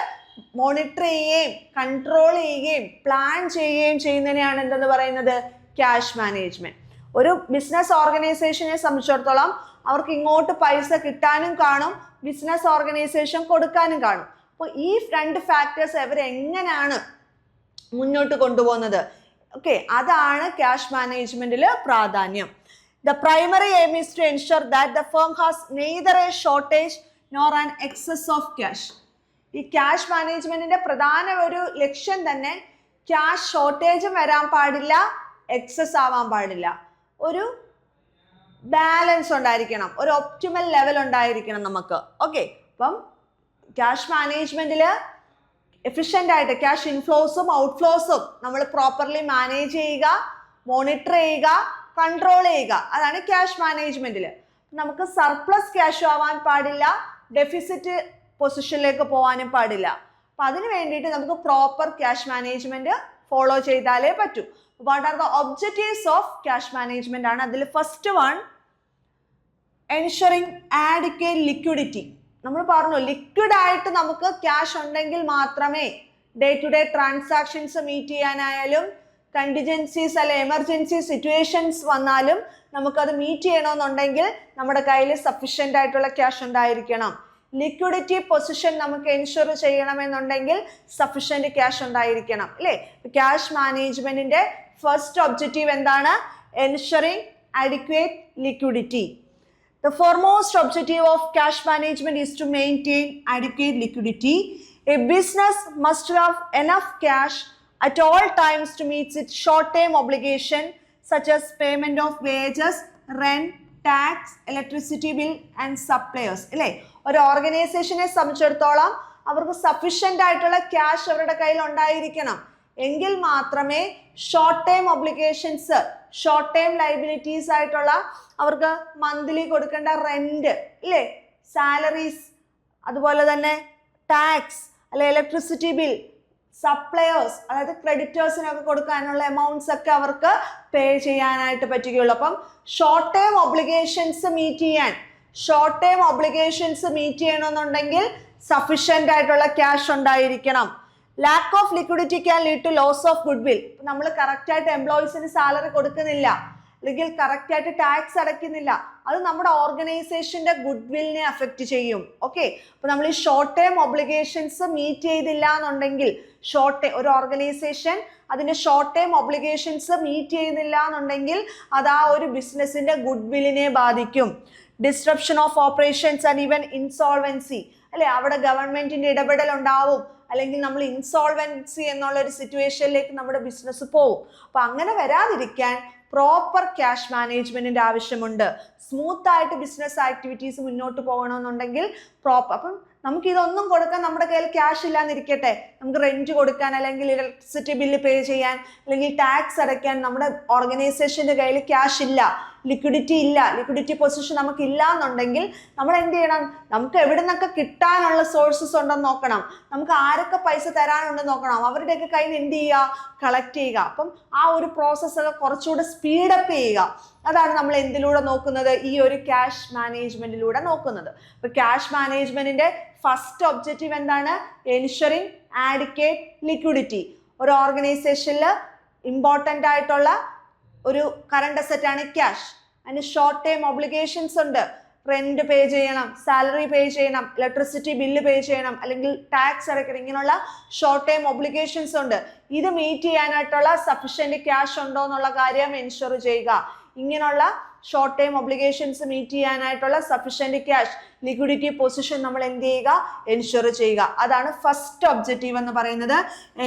മോണിറ്റർ ചെയ്യുകയും കൺട്രോൾ ചെയ്യുകയും പ്ലാൻ ചെയ്യുകയും ചെയ്യുന്നതിനെയാണ് എന്തെന്ന് പറയുന്നത്? Cash management. ഒരു ബിസിനസ് ഓർഗനൈസേഷനെ സംബന്ധിച്ചിടത്തോളം അവർക്ക് ഇങ്ങോട്ട് പൈസ കിട്ടാനും കാണും, ബിസിനസ് ഓർഗനൈസേഷൻ കൊടുക്കാനും കാണും. അപ്പോൾ ഈ രണ്ട് ഫാക്ടേഴ്സ് അവരെങ്ങനെയാണ് മുന്നോട്ട് കൊണ്ടുപോകുന്നത്? ഓക്കെ, അതാണ് ക്യാഷ് മാനേജ്മെന്റിൽ പ്രാധാന്യം. The primary aim is to ensure that the firm has neither a shortage nor an excess of cash. ഈ ക്യാഷ് മാനേജ്മെന്റിന്റെ പ്രധാന ഒരു ലക്ഷ്യം തന്നെ ക്യാഷ് ഷോർട്ടേജും വരാൻ പാടില്ല, എക്സസ് ആവാൻ പാടില്ല. ഒരു ബാലൻസ് ഉണ്ടായിരിക്കണം, ഒരു ഒപ്റ്റിമൽ ലെവൽ ഉണ്ടായിരിക്കണം നമുക്ക്. ഓക്കെ, അപ്പം ക്യാഷ് മാനേജ്മെന്റിൽ എഫിഷ്യൻ്റ് ആയിട്ട് ക്യാഷ് ഇൻഫ്ലോസും ഔട്ട്ഫ്ലോസും നമ്മൾ പ്രോപ്പർലി മാനേജ് ചെയ്യുക, മോണിറ്റർ ചെയ്യുക, കൺട്രോൾ ചെയ്യുക. അതാണ് ക്യാഷ് മാനേജ്മെന്റിൽ. നമുക്ക് സർപ്ലസ് ക്യാഷ് ആവാൻ പാടില്ല, ഡെഫിസിറ്റ് പൊസിഷനിലേക്ക് പോകാനും പാടില്ല. അപ്പം അതിന് വേണ്ടിയിട്ട് നമുക്ക് പ്രോപ്പർ ക്യാഷ് മാനേജ്മെന്റ് ഫോളോ ചെയ്താലേ പറ്റൂ. What are the objectives of cash management ആണ്. അതിൽ first one, ensuring adequate liquidity. നമ്മൾ പറഞ്ഞു, ലിക്വിഡ് ആയിട്ട് നമുക്ക് ക്യാഷ് ഉണ്ടെങ്കിൽ മാത്രമേ day to day transactions meet ചെയ്യാനായാലും കണ്ടിജൻസീസ് അല്ലെ എമർജൻസി സിറ്റുവേഷൻസ് വന്നാലും നമുക്കത് മീറ്റ് ചെയ്യണമെന്നുണ്ടെങ്കിൽ നമ്മുടെ കയ്യിൽ സഫീഷ്യൻ്റ് ആയിട്ടുള്ള ക്യാഷ് ഉണ്ടായിരിക്കണം. ലിക്വിഡിറ്റി പൊസിഷൻ നമുക്ക് എൻഷുർ ചെയ്യണമെന്നുണ്ടെങ്കിൽ സഫീഷ്യന്റ് ക്യാഷ് ഉണ്ടായിരിക്കണം. അല്ലേ, ക്യാഷ് മാനേജ്മെന്റിന്റെ ഫസ്റ്റ് ഒബ്ജക്റ്റീവ് എന്താണ്? Ensuring adequate liquidity. The foremost objective of cash management is to maintain adequate liquidity. A business must have enough cash at all times to meet its short-term obligation such as payment of wages, rent, tax, electricity bill and suppliers. അല്ലേ, ഒരു ഓർഗനൈസേഷനെ സംബന്ധിച്ചിടത്തോളം അവർക്ക് sufficient ആയിട്ടുള്ള cash അവരുടെ കയ്യിൽ ഉണ്ടായിരിക്കണം. എങ്കിൽ മാത്രമേ short time obligations, short time liabilities ആയിട്ടുള്ള അവർക്ക് മന്ത്ലി കൊടുക്കേണ്ട റെന്റ് ഇല്ലേ, സാലറീസ്, അതുപോലെ തന്നെ ടാക്സ് അല്ലെ ഇലക്ട്രിസിറ്റി ബിൽ, സപ്ലയേഴ്സ് അതായത് ക്രെഡിറ്റേഴ്സിനൊക്കെ കൊടുക്കാനുള്ള എമൗണ്ട്സ് ഒക്കെ അവർക്ക് പേ ചെയ്യാനായിട്ട് പറ്റുകയുള്ളൂ. അപ്പം ഷോർട്ട് ടൈം ഒബ്ലിഗേഷൻസ് മീറ്റ് ചെയ്യണമെന്നുണ്ടെങ്കിൽ സഫീഷ്യൻ്റ് ആയിട്ടുള്ള ക്യാഷ് ഉണ്ടായിരിക്കണം. Lack of liquidity can lead to loss of goodwill. നമ്മൾ കറക്റ്റായിട്ട് എംപ്ലോയീസിന് സാലറി കൊടുക്കുന്നില്ല, അല്ലെങ്കിൽ കറക്റ്റായിട്ട് ടാക്സ് അടയ്ക്കുന്നില്ല, അത് നമ്മുടെ ഓർഗനൈസേഷന്റെ ഗുഡ് വില്ലിനെ അഫക്റ്റ് ചെയ്യും. ഓക്കെ, അപ്പോൾ നമ്മൾ ഈ ഷോർട്ട് ടൈം ഒബ്ലിഗേഷൻസ് മീറ്റ് ചെയ്തില്ല എന്നുണ്ടെങ്കിൽ, ഒരു ഓർഗനൈസേഷൻ അതിന്റെ ഷോർട്ട് ടൈം ഒബ്ലിഗേഷൻസ് മീറ്റ് ചെയ്യുന്നില്ല എന്നുണ്ടെങ്കിൽ അത് ആ ഒരു ബിസിനസിന്റെ ഗുഡ് വില്ലിനെ ബാധിക്കും. Disruption of operations and even insolvency അല്ലെ, അവിടെ ഗവൺമെന്റിന്റെ ഇടപെടൽ ഉണ്ടാവും, അല്ലെങ്കിൽ നമ്മൾ ഇൻസോൾവൻസി എന്നുള്ള ഒരു സിറ്റുവേഷനിലേക്ക് നമ്മുടെ ബിസിനസ് പോകും. അപ്പൊ അങ്ങനെ വരാതിരിക്കാൻ പ്രോപ്പർ ക്യാഷ് മാനേജ്മെന്റിന്റെ ആവശ്യമുണ്ട്. സ്മൂത്ത് ആയിട്ട് ബിസിനസ് ആക്ടിവിറ്റീസ് മുന്നോട്ട് പോകണമെന്നുണ്ടെങ്കിൽ പ്രോപ്പർ, അപ്പം നമുക്ക് ഇതൊന്നും കൊടുക്കാൻ നമ്മുടെ കയ്യിൽ ക്യാഷ് ഇല്ലാന്നിരിക്കട്ടെ, നമുക്ക് റെന്റ് കൊടുക്കാൻ, അല്ലെങ്കിൽ ഇലക്ട്രിസിറ്റി ബില്ല് പേ ചെയ്യാൻ, അല്ലെങ്കിൽ ടാക്സ് അടയ്ക്കാൻ നമ്മുടെ ഓർഗനൈസേഷന്റെ കയ്യിൽ ക്യാഷ് ഇല്ല ലിക്വിഡിറ്റി ഇല്ല, ലിക്വിഡിറ്റി പൊസിഷൻ നമുക്ക് ഇല്ല എന്നുണ്ടെങ്കിൽ നമ്മൾ എന്ത് ചെയ്യണം? നമുക്ക് എവിടെ നിന്നൊക്കെ കിട്ടാനുള്ള സോഴ്സസ് ഉണ്ടെന്ന് നോക്കണം, നമുക്ക് ആരൊക്കെ പൈസ തരാനുണ്ടെന്ന് നോക്കണം, അവരുടെയൊക്കെ കയ്യിൽ നിന്ന് എന്ത് ചെയ്യുക? കളക്ട് ചെയ്യുക. അപ്പം ആ ഒരു പ്രോസസ്സൊക്കെ കുറച്ചുകൂടെ സ്പീഡപ്പ് ചെയ്യുക. അതാണ് നമ്മൾ എന്തിലൂടെ നോക്കുന്നത്? ഈ ഒരു ക്യാഷ് മാനേജ്മെന്റിലൂടെ നോക്കുന്നത്. അപ്പൊ ക്യാഷ് മാനേജ്മെന്റിന്റെ ഫസ്റ്റ് ഒബ്ജക്റ്റീവ് എന്താണ്? Ensuring adequate liquidity. ഒരു ഓർഗനൈസേഷനിൽ ഇമ്പോർട്ടൻ്റ് ആയിട്ടുള്ള ഒരു കറണ്ട് അസറ്റ് ആണ് ക്യാഷ്. അതിന് ഷോർട്ട് ടൈം ഒബ്ലിഗേഷൻസ് ഉണ്ട്. റെന്റ് പേ ചെയ്യണം, സാലറി പേ ചെയ്യണം, ഇലക്ട്രിസിറ്റി ബില്ല് പേ ചെയ്യണം, അല്ലെങ്കിൽ ടാക്സ് അടയ്ക്കണം. ഇങ്ങനെയുള്ള ഷോർട്ട് ടൈം ഒബ്ലിഗേഷൻസ് ഉണ്ട്. ഇത് മീറ്റ് ചെയ്യാനായിട്ടുള്ള സഫീഷ്യന്റ് ക്യാഷ് ഉണ്ടോ എന്നുള്ള കാര്യം എൻഷുർ ചെയ്യുക. ഇങ്ങനെയുള്ള ഷോർട്ട് ടൈം ഒബ്ലിഗേഷൻസ് മീറ്റ് ചെയ്യാനായിട്ടുള്ള സഫീഷ്യന്റ് ക്യാഷ്, ലിക്വിഡിറ്റി പൊസിഷൻ നമ്മൾ എന്ത് ചെയ്യുക? എൻഷുർ ചെയ്യുക. അതാണ് ഫസ്റ്റ് ഒബ്ജക്റ്റീവ് എന്ന് പറയുന്നത്,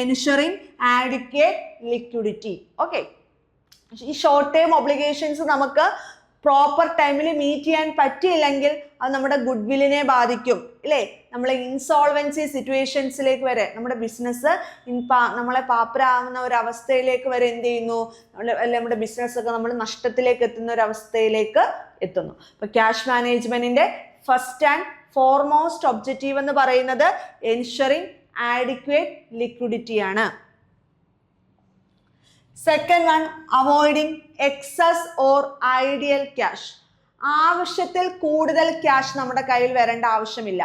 എൻഷുറിങ് ആഡിക്വേറ്റ് ലിക്വിഡിറ്റി. ഓക്കെ, ഈ ഷോർട്ട് ടൈം ഒബ്ലിഗേഷൻസ് നമുക്ക് പ്രോപ്പർ ടൈമിൽ മീറ്റ് ചെയ്യാൻ പറ്റിയില്ലെങ്കിൽ അത് നമ്മുടെ ഗുഡ് വില്ലിനെ ബാധിക്കും, അല്ലേ? നമ്മളെ ഇൻസോൾവൻസി സിറ്റുവേഷൻസിലേക്ക് വരെ, നമ്മുടെ ബിസിനസ് നമ്മളെ പാപ്പരാകുന്ന ഒരു അവസ്ഥയിലേക്ക് വരെ എന്ത് ചെയ്യുന്നു? നമ്മുടെ ബിസിനസ്സൊക്കെ നമ്മൾ നഷ്ടത്തിലേക്ക് എത്തുന്ന ഒരു അവസ്ഥയിലേക്ക് എത്തുന്നു. അപ്പൊ ക്യാഷ് മാനേജ്മെന്റിന്റെ ഫസ്റ്റ് ആൻഡ് ഫോർമോസ്റ്റ് ഒബ്ജക്റ്റീവ് എന്ന് പറയുന്നത് എൻഷുറിങ് ആഡിക്വേറ്റ് ലിക്വിഡിറ്റി ആണ്. Second one, avoiding excess or idle cash. ആവശ്യത്തിൽ കൂടുതൽ ക്യാഷ് നമ്മുടെ കയ്യിൽ വരേണ്ട ആവശ്യമില്ല.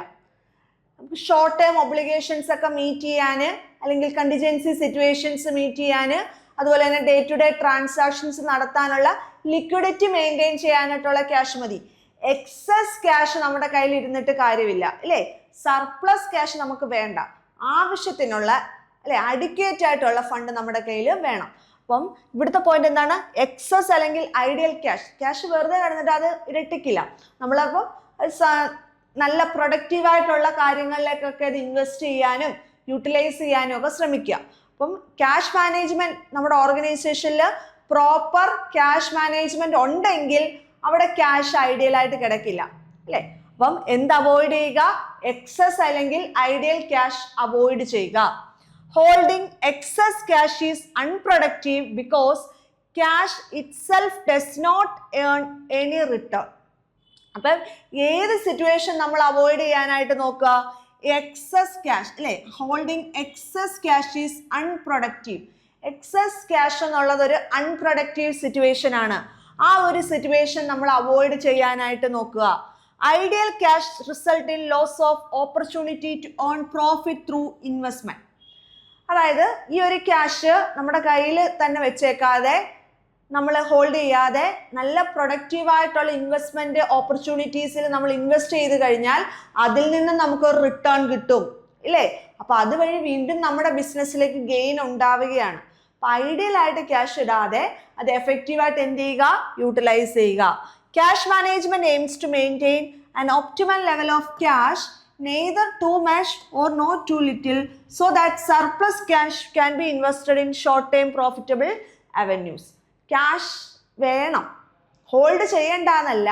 നമുക്ക് ഷോർട്ട് ടൈം ഒബ്ലിഗേഷൻസ് ഒക്കെ മീറ്റ് ചെയ്യാൻ, അല്ലെങ്കിൽ കണ്ടിജൻസി സിറ്റുവേഷൻസ് മീറ്റ് ചെയ്യാൻ, അതുപോലെ തന്നെ ഡേ ടു ഡേ ട്രാൻസാക്ഷൻസ് നടത്താനുള്ള ലിക്വിഡിറ്റി മെയിൻറ്റെയിൻ ചെയ്യാനായിട്ടുള്ള ക്യാഷ് മതി. എക്സസ് ക്യാഷ് നമ്മുടെ കയ്യിൽ ഇരുന്നിട്ട് കാര്യമില്ല, അല്ലേ? സർപ്ലസ് ക്യാഷ് നമുക്ക് വേണ്ട. ആവശ്യത്തിനുള്ള, അല്ലെ, അഡിക്വേറ്റ് ആയിട്ടുള്ള ഫണ്ട് നമ്മുടെ കയ്യിൽ വേണം. അപ്പം ഇവിടുത്തെ പോയിന്റ് എന്താണ്? എക്സസ് അല്ലെങ്കിൽ ഐഡിയൽ ക്യാഷ് വെറുതെ കിടന്നിട്ട് അത് ഇരട്ടിക്കില്ല. നമ്മളപ്പം നല്ല പ്രൊഡക്റ്റീവായിട്ടുള്ള കാര്യങ്ങളിലേക്കൊക്കെ അത് ഇൻവെസ്റ്റ് ചെയ്യാനും യൂട്ടിലൈസ് ചെയ്യാനും ഒക്കെ ശ്രമിക്കുക. അപ്പം ക്യാഷ് മാനേജ്മെന്റ് നമ്മുടെ ഓർഗനൈസേഷനിൽ പ്രോപ്പർ ക്യാഷ് മാനേജ്മെന്റ് ഉണ്ടെങ്കിൽ അവിടെ ക്യാഷ് ഐഡിയൽ ആയിട്ട് കിടക്കില്ല, അല്ലേ? അപ്പം എന്ത് അവോയ്ഡ് ചെയ്യുക? എക്സസ് അല്ലെങ്കിൽ ഐഡിയൽ ക്യാഷ് അവോയ്ഡ് ചെയ്യുക. Holding excess cash is unproductive because cash itself does not earn any return. അപ്പം ഏത് സിറ്റുവേഷൻ നമ്മൾ അവോയ്ഡ് ചെയ്യാനായിട്ട് നോക്കുക? എക്സസ് ക്യാഷ്, അല്ലേ? Holding excess cash is unproductive. Excess cash എന്നുള്ളത് ഒരു അൺപ്രൊഡക്റ്റീവ് സിറ്റുവേഷൻ ആണ്. ആ ഒരു സിറ്റുവേഷൻ നമ്മൾ അവോയ്ഡ് ചെയ്യാനായിട്ട് നോക്കുക. Idle cash result in loss of opportunity to earn profit through investment. അതായത് ഈ ഒരു ക്യാഷ് നമ്മുടെ കയ്യിൽ തന്നെ വെച്ചേക്കാതെ, നമ്മൾ ഹോൾഡ് ചെയ്യാതെ നല്ല പ്രൊഡക്റ്റീവായിട്ടുള്ള ഇൻവെസ്റ്റ്മെന്റ് ഓപ്പർച്യൂണിറ്റീസിൽ നമ്മൾ ഇൻവെസ്റ്റ് ചെയ്ത് കഴിഞ്ഞാൽ അതിൽ നിന്ന് നമുക്കൊരു റിട്ടേൺ കിട്ടും, ഇല്ലേ? അപ്പൊ അതുവഴി വീണ്ടും നമ്മുടെ ബിസിനസ്സിലേക്ക് ഗെയിൻ ഉണ്ടാവുകയാണ്. അപ്പൊ ഐഡിയൽ ആയിട്ട് ക്യാഷ് ഇടാതെ അത് എഫക്റ്റീവായിട്ട് എന്ത് ചെയ്യുക? യൂട്ടിലൈസ് ചെയ്യുക. Cash management aims to maintain an optimal level of cash, neither too much or not too little, so that surplus cash can be invested in short-term profitable avenues. Cash വേണം, hold ചെയ്യണ്ടെന്നല്ല,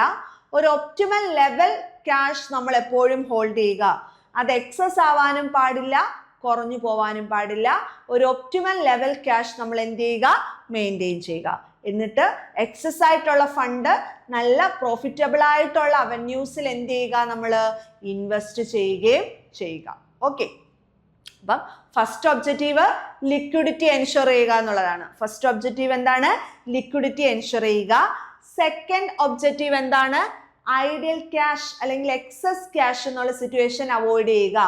ഒരു optimal level cash നമ്മൾ എപ്പോഴും hold ചെയ്യുക. അത് excess ആവാനും പാടില്ല, കുറഞ്ഞു പോവാനും പാടില്ല. ഒരു ഒപ്റ്റിമൽ ലെവൽ ക്യാഷ് നമ്മൾ എന്ത് ചെയ്യുക? മെയിൻറ്റെയിൻ ചെയ്യുക. എന്നിട്ട് എക്സസ് ആയിട്ടുള്ള ഫണ്ട് നല്ല പ്രോഫിറ്റബിൾ ആയിട്ടുള്ള അവന്യൂസിൽ എന്ത് ചെയ്യുക? നമ്മൾ ഇൻവെസ്റ്റ് ചെയ്യുകയും ചെയ്യുക. ഓക്കെ, അപ്പം ഫസ്റ്റ് ഒബ്ജക്റ്റീവ് ലിക്വിഡിറ്റി എൻഷുർ ചെയ്യുക എന്നുള്ളതാണ്. ഫസ്റ്റ് ഒബ്ജക്റ്റീവ് എന്താണ്? ലിക്വിഡിറ്റി എൻഷുർ ചെയ്യുക. സെക്കൻഡ് ഒബ്ജക്റ്റീവ് എന്താണ്? ഐഡിയൽ ക്യാഷ് അല്ലെങ്കിൽ എക്സസ് ക്യാഷ് എന്നുള്ള സിറ്റുവേഷൻ അവോയ്ഡ് ചെയ്യുക.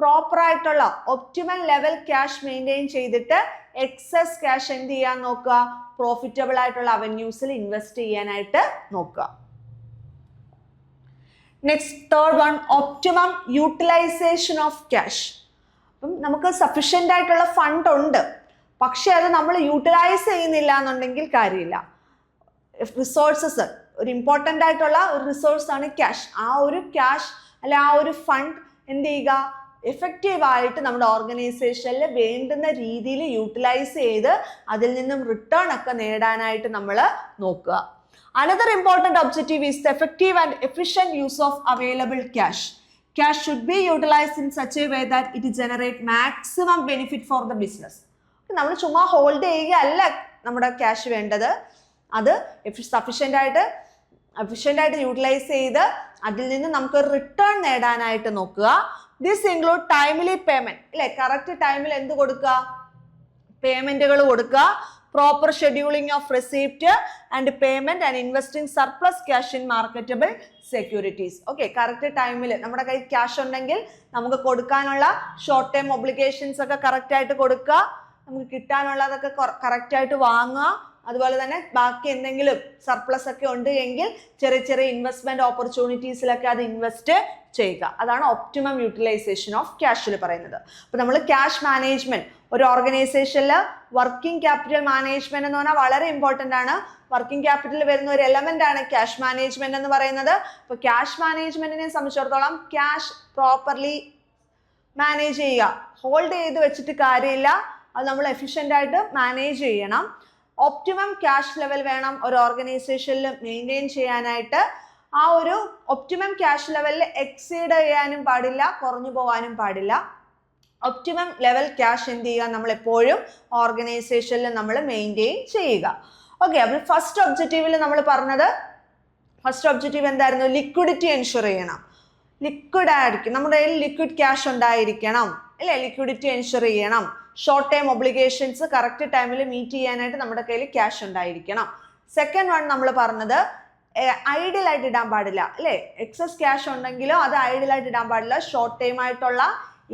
പ്രോപ്പർ ആയിട്ടുള്ള ഒപ്റ്റിമൽ ലെവൽ ക്യാഷ് മെയിൻറ്റെയിൻ ചെയ്തിട്ട് എക്സസ് ക്യാഷ് എന്ത് ചെയ്യാൻ നോക്കുക? പ്രോഫിറ്റബിൾ ആയിട്ടുള്ള അവന്യൂസിൽ ഇൻവെസ്റ്റ് ചെയ്യാനായിട്ട് നോക്കുക. Next, third one, optimum utilisation of cash. അപ്പം നമുക്ക് സഫീഷ്യൻ്റ് ആയിട്ടുള്ള ഫണ്ട് ഉണ്ട്, പക്ഷെ അത് നമ്മൾ യൂട്ടിലൈസ് ചെയ്യുന്നില്ല എന്നുണ്ടെങ്കിൽ കാര്യമില്ല. റിസോഴ്സസ്, ഒരു ഇമ്പോർട്ടൻ്റ് ആയിട്ടുള്ള ഒരു റിസോഴ്സ് ആണ് ക്യാഷ്. ആ ഒരു ക്യാഷ് അല്ലെ ആ ഒരു ഫണ്ട് എന്ത് ചെയ്യുക? എഫക്റ്റീവായിട്ട് നമ്മുടെ ഓർഗനൈസേഷനിൽ വേണ്ടുന്ന രീതിയിൽ യൂട്ടിലൈസ് ചെയ്ത് അതിൽ നിന്നും റിട്ടേൺ ഒക്കെ നേടാനായിട്ട് നമ്മൾ നോക്കുക. Another important objective is the effective and efficient use of available cash. Cash should be utilized in such a way that it generate maximum benefit for the business. നമ്മൾ ചുമ്മാ ഹോൾഡ് ചെയ്യുകയല്ല നമ്മുടെ ക്യാഷ് വേണ്ടത്. അത് sufficient ആയിട്ട് utilise ചെയ്ത് അതിൽ നിന്ന് നമുക്ക് റിട്ടേൺ നേടാനായിട്ട് നോക്കുക. ദിസ് ഇൻക്ലൂഡ് ടൈംലി പേയ്മെന്റ്, അല്ലെ? കറക്റ്റ് ടൈമിൽ എന്ത് കൊടുക്കുക? പേയ്മെന്റുകൾ കൊടുക്കുക. Proper scheduling of receipt and payment and investing surplus cash in marketable securities. Okay, correct ടൈമിൽ നമ്മുടെ കയ്യിൽ ക്യാഷ് ഉണ്ടെങ്കിൽ നമുക്ക് കൊടുക്കാനുള്ള ഷോർട്ട് ടൈം ഒബ്ലിഗേഷൻസ് ഒക്കെ കറക്റ്റ് ആയിട്ട് കൊടുക്കുക, നമുക്ക് കിട്ടാനുള്ളതൊക്കെ കറക്റ്റ് ആയിട്ട് വാങ്ങുക. അതുപോലെ തന്നെ ബാക്കി എന്തെങ്കിലും സർപ്ലസ് ഒക്കെ ഉണ്ട് എങ്കിൽ ചെറിയ ചെറിയ ഇൻവെസ്റ്റ്മെന്റ് ഓപ്പർച്യൂണിറ്റീസിലൊക്കെ അത് ഇൻവെസ്റ്റ് ചെയ്യുക. അതാണ് ഒപ്റ്റിമം യൂട്ടിലൈസേഷൻ ഓഫ് ക്യാഷിൽ പറയുന്നത്. അപ്പോൾ നമ്മൾ ക്യാഷ് മാനേജ്മെന്റ് ഒരു ഓർഗനൈസേഷനിൽ വർക്കിംഗ് ക്യാപിറ്റൽ മാനേജ്മെന്റ് എന്ന് പറഞ്ഞാൽ വളരെ ഇമ്പോർട്ടൻ്റ് ആണ്. വർക്കിംഗ് ക്യാപിറ്റലിൽ വരുന്ന ഒരു എലമെന്റ് ആണ് ക്യാഷ് മാനേജ്മെന്റ് എന്ന് പറയുന്നത്. അപ്പോൾ ക്യാഷ് മാനേജ്മെന്റിനെ സംബന്ധിച്ചിടത്തോളം ക്യാഷ് പ്രോപ്പർലി മാനേജ് ചെയ്യുക, ഹോൾഡ് ചെയ്ത് വെച്ചിട്ട് കാര്യമില്ല, അത് നമ്മൾ എഫിഷ്യൻ്റ് ആയിട്ട് മാനേജ് ചെയ്യണം. ഒപ്റ്റിമം ക്യാഷ് ലെവൽ വേണം ഒരു ഓർഗനൈസേഷനിൽ മെയിൻറ്റെയിൻ ചെയ്യാനായിട്ട്. ആ ഒരു ഒപ്റ്റിമം ക്യാഷ് ലെവലിൽ എക്സീഡ് ചെയ്യാനും പാടില്ല, കുറഞ്ഞു പോകാനും പാടില്ല. ഒപ്റ്റിമം ലെവൽ ക്യാഷ് എന്ത് ചെയ്യുക? നമ്മൾ എപ്പോഴും ഓർഗനൈസേഷനിൽ നമ്മൾ മെയിൻറ്റെയിൻ ചെയ്യുക. ഓക്കെ, അപ്പോൾ ഫസ്റ്റ് ഒബ്ജക്റ്റീവിൽ നമ്മൾ പറഞ്ഞത്, ഫസ്റ്റ് ഒബ്ജക്റ്റീവ് എന്തായിരുന്നു? ലിക്വിഡിറ്റി എൻഷുർ ചെയ്യണം. ലിക്വിഡ് ആയിരിക്കും, നമ്മുടെ കയ്യിൽ ലിക്വിഡ് ക്യാഷ് ഉണ്ടായിരിക്കണം, അല്ലേ? ലിക്വിഡിറ്റി എൻഷുർ ചെയ്യണം. ഷോർട്ട് ടൈം ഒബ്ലിഗേഷൻസ് കറക്റ്റ് ടൈമിൽ മീറ്റ് ചെയ്യാനായിട്ട് നമ്മുടെ കയ്യിൽ ക്യാഷ് ഉണ്ടായിരിക്കണം. സെക്കൻഡ് വൺ നമ്മൾ പറഞ്ഞത് ഐഡിയൽ ആയിട്ട് ഇടാൻ പാടില്ല, അല്ലേ? എക്സസ് ക്യാഷ് ഉണ്ടെങ്കിലോ അത് ഐഡിയൽ ആയിട്ട് ഇടാൻ പാടില്ല. ഷോർട്ട് ടൈം ആയിട്ടുള്ള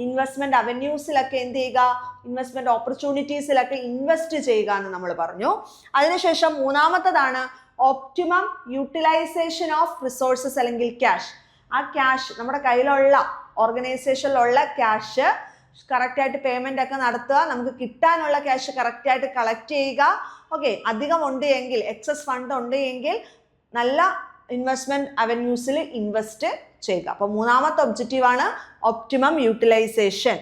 ഇൻവെസ്റ്റ്മെന്റ് അവന്യൂസിലൊക്കെ എന്ത് ചെയ്യുക? ഇൻവെസ്റ്റ്മെന്റ് ഓപ്പർച്യൂണിറ്റീസിലൊക്കെ ഇൻവെസ്റ്റ് ചെയ്യുക എന്ന് നമ്മൾ പറഞ്ഞു. അതിനുശേഷം മൂന്നാമത്തതാണ് ഒപ്റ്റിമം യൂട്ടിലൈസേഷൻ ഓഫ് റിസോഴ്സസ് അല്ലെങ്കിൽ ക്യാഷ്. ആ ക്യാഷ് നമ്മുടെ കയ്യിലുള്ള ഓർഗനൈസേഷനിലുള്ള ക്യാഷ് കറക്റ്റായിട്ട് പേയ്മെന്റ് ഒക്കെ നടത്തുക, നമുക്ക് കിട്ടാനുള്ള ക്യാഷ് കറക്റ്റായിട്ട് കളക്ട് ചെയ്യുക. ഓക്കെ, അധികം ഉണ്ട് എങ്കിൽ, എക്സസ് ഫണ്ട് ഉണ്ട് എങ്കിൽ നല്ല ഇൻവെസ്റ്റ്മെന്റ് അവന്യൂസിൽ ഇൻവെസ്റ്റ് ചെയ്യുക. അപ്പോൾ മൂന്നാമത്തെ ഒബ്ജക്റ്റീവ് ആണ് optimum utilisation.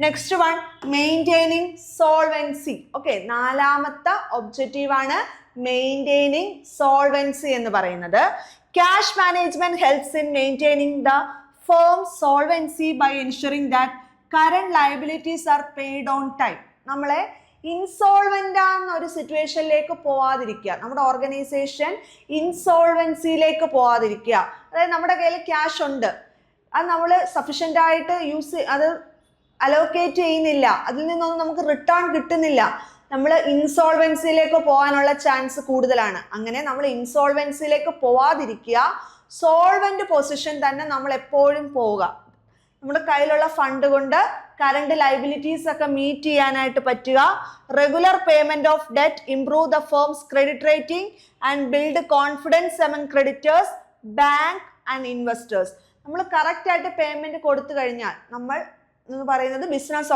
Next one maintaining solvency. Okay, നാലാമത്തെ ഒബ്ജക്റ്റീവ് ആണ് മെയിൻറ്റെയിനിങ് സോൾവെൻസി എന്ന് പറയുന്നത്. Cash management helps in maintaining the firm solvency by ensuring that current liabilities are paid on time. നമ്മളെ ഇൻസോൾവെന്റ് ആകുന്ന ഒരു സിറ്റുവേഷനിലേക്ക് പോവാതിരിക്കുക, നമ്മുടെ ഓർഗനൈസേഷൻ ഇൻസോൾവെൻസിയിലേക്ക് പോവാതിരിക്കുക. അതായത് നമ്മുടെ കയ്യിൽ ക്യാഷ് ഉണ്ട്, അത് നമ്മൾ സഫീഷ്യൻ്റ് ആയിട്ട് അത് അലോക്കേറ്റ് ചെയ്യുന്നില്ല, അതിൽ നിന്നൊന്നും നമുക്ക് റിട്ടേൺ കിട്ടുന്നില്ല, നമ്മൾ ഇൻസോൾവെൻസിയിലേക്ക് പോകാനുള്ള ചാൻസ് കൂടുതലാണ്. അങ്ങനെ നമ്മൾ ഇൻസോൾവെൻസിയിലേക്ക് പോവാതിരിക്കുക, സോൾവെന്റ് പൊസിഷൻ തന്നെ നമ്മൾ എപ്പോഴും പോവുക. നമ്മുടെ കയ്യിലുള്ള ഫണ്ട് കൊണ്ട് കറണ്ട് ലൈബിലിറ്റീസ് ഒക്കെ മീറ്റ് ചെയ്യാനായിട്ട് പറ്റുക. Regular payment of debt improve the firm's credit rating and build confidence among creditors, bank and investors. നമ്മൾ കറക്റ്റ് ആയിട്ട് പേയ്മെന്റ് കൊടുത്തു കഴിഞ്ഞാൽ, നമ്മൾ എന്ന് പറയുന്നത് ബിസിനസ്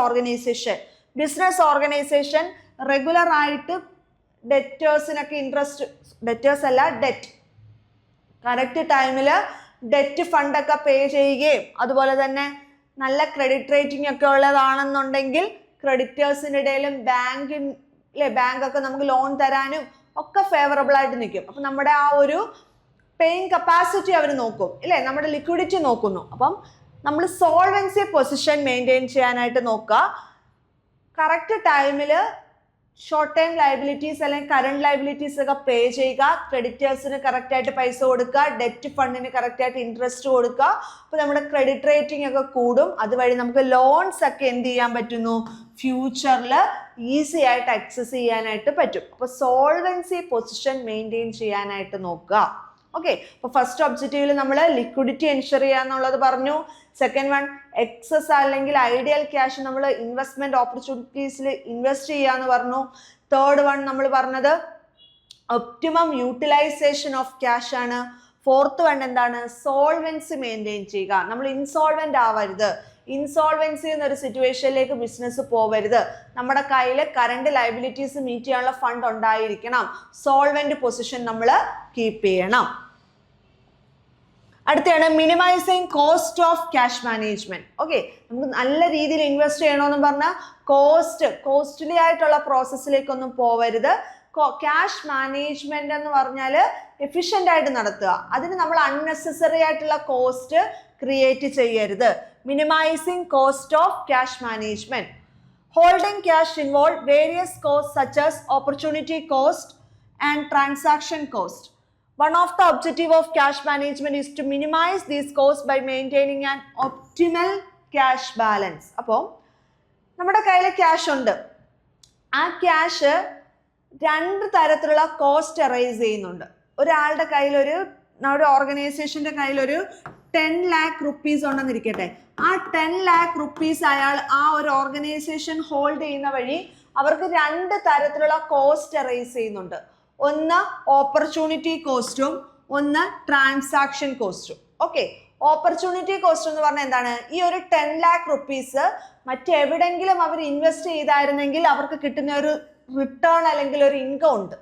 ഓർഗനൈസേഷൻ റെഗുലർ ആയിട്ട് ഡെറ്റേഴ്സിനൊക്കെ ഡെറ്റ് കറക്റ്റ് ടൈമിൽ ഡെറ്റ് ഫണ്ടൊക്കെ പേ ചെയ്യുകയും അതുപോലെ തന്നെ നല്ല ക്രെഡിറ്റ് റേറ്റിംഗ് ഒക്കെ ഉള്ളതാണെന്നുണ്ടെങ്കിൽ ക്രെഡിറ്റേഴ്സിൻ്റെ ഇടയിലും ബാങ്കൊക്കെ നമുക്ക് ലോൺ തരാനും ഒക്കെ ഫേവറബിൾ ആയിട്ട് നിൽക്കും. അപ്പം നമ്മുടെ ആ ഒരു പേയിങ് കപ്പാസിറ്റി അവർ നോക്കും, ഇല്ലേ? നമ്മുടെ ലിക്വിഡിറ്റി നോക്കുന്നു. അപ്പം നമ്മൾ സോൾവെൻസി പൊസിഷൻ മെയിൻറ്റെയിൻ ചെയ്യാനായിട്ട് നോക്കുക. കറക്റ്റ് ടൈമിൽ ഷോർട്ട് ടൈം ലയബിലിറ്റീസ് അല്ലെങ്കിൽ കറണ്ട് ലയബിലിറ്റീസ് ഒക്കെ പേ ചെയ്യുക, ക്രെഡിറ്റേഴ്സിന് കറക്റ്റായിട്ട് പൈസ കൊടുക്കുക, ഡെറ്റ് ഫണ്ടിന് കറക്റ്റായിട്ട് ഇൻട്രസ്റ്റ് കൊടുക്കുക. അപ്പോൾ നമ്മുടെ ക്രെഡിറ്റ് റേറ്റിംഗ് ഒക്കെ കൂടും. അതുവഴി നമുക്ക് ലോൺസ് ഒക്കെ എന്ത് ചെയ്യാൻ പറ്റുന്നു? ഫ്യൂച്ചറിൽ ഈസി ആയിട്ട് ആക്സസ് ചെയ്യാനായിട്ട് പറ്റും. അപ്പോൾ സോൾവെൻസി പൊസിഷൻ മെയിൻറ്റെയിൻ ചെയ്യാനായിട്ട് നോക്കുക. ഓക്കെ, അപ്പോൾ ഫസ്റ്റ് ഒബ്ജക്റ്റീവിൽ നമ്മൾ ലിക്വിഡിറ്റി എൻഷുർ ചെയ്യുക എന്നുള്ളത് പറഞ്ഞു. സെക്കൻഡ് വൺ എക്സസ് അല്ലെങ്കിൽ ഐഡിയൽ ക്യാഷ് നമ്മൾ ഇൻവെസ്റ്റ്മെന്റ് ഓപ്പർച്യൂണിറ്റീസിൽ ഇൻവെസ്റ്റ് ചെയ്യുക എന്ന് പറഞ്ഞു. തേർഡ് വൺ നമ്മൾ പറഞ്ഞത് ഒപ്റ്റിമം യൂട്ടിലൈസേഷൻ ഓഫ് ക്യാഷ് ആണ്. ഫോർത്ത് വൺ എന്താണ്? സോൾവെൻസി മെയിൻറ്റെയിൻ ചെയ്യുക. നമ്മൾ ഇൻസോൾവെന്റ് ആവരുത്, ഇൻസോൾവെൻസി എന്നൊരു സിറ്റുവേഷനിലേക്ക് ബിസിനസ് പോവരുത്. നമ്മുടെ കയ്യിൽ കറണ്ട് ലയബിലിറ്റീസ് മീറ്റ് ചെയ്യാനുള്ള ഫണ്ട് ഉണ്ടായിരിക്കണം. സോൾവെന്റ് പൊസിഷൻ നമ്മൾ കീപ്പ് ചെയ്യണം. അടുത്താണ് minimising cost of cash management. Okay, നമുക്ക് നല്ല രീതിയിൽ ഇൻവെസ്റ്റ് ചെയ്യണമെന്ന് പറഞ്ഞാൽ കോസ്റ്റ്ലി ആയിട്ടുള്ള പ്രോസസ്സിലേക്കൊന്നും പോവരുത്. ക്യാഷ് മാനേജ്മെന്റ് എന്ന് പറഞ്ഞാൽ എഫിഷ്യൻ്റ് ആയിട്ട് നടത്തുക. അതിന് നമ്മൾ അൺനെസസറി ആയിട്ടുള്ള കോസ്റ്റ് ക്രിയേറ്റ് ചെയ്യരുത്. Minimising cost of cash management. Holding cash involve various cost such as opportunity cost, and transaction cost. One of the objective of cash management is to minimize these costs by maintaining an optimal cash balance. അപ്പോൾ നമ്മുടെ കയ്യിൽ cash ഉണ്ട്, ആ cash രണ്ട് തരത്തിലുള്ള cost arise ചെയ്യുന്നുണ്ട്. ഒരാളുടെ കയ്യിലൊരു നമ്മുടെ ഓർഗനൈസേഷൻ്റെ കയ്യിലൊരു 10 lakh rupees ഉണ്ടെന്നിരിക്കട്ടെ. ആ 10 lakh rupees അയാൾ ആ ഒരു ഓർഗനൈസേഷൻ ഹോൾഡ് ചെയ്യുന്ന വഴി അവർക്ക് രണ്ട് തരത്തിലുള്ള കോസ്റ്റ് അറൈസ് ചെയ്യുന്നുണ്ട്. ഒന്ന് ഓപ്പർച്യൂണിറ്റി കോസ്റ്റും ഒന്ന് ട്രാൻസാക്ഷൻ കോസ്റ്റും. ഓക്കെ, ഓപ്പർച്യൂണിറ്റി കോസ്റ്റ് എന്ന് പറഞ്ഞാൽ എന്താണ്? ഈ ഒരു 10 lakh rupees മറ്റെവിടെങ്കിലും അവർ ഇൻവെസ്റ്റ് ചെയ്തായിരുന്നെങ്കിൽ അവർക്ക് കിട്ടുന്ന ഒരു റിട്ടേൺ അല്ലെങ്കിൽ ഒരു ഇൻകം ഉണ്ട്.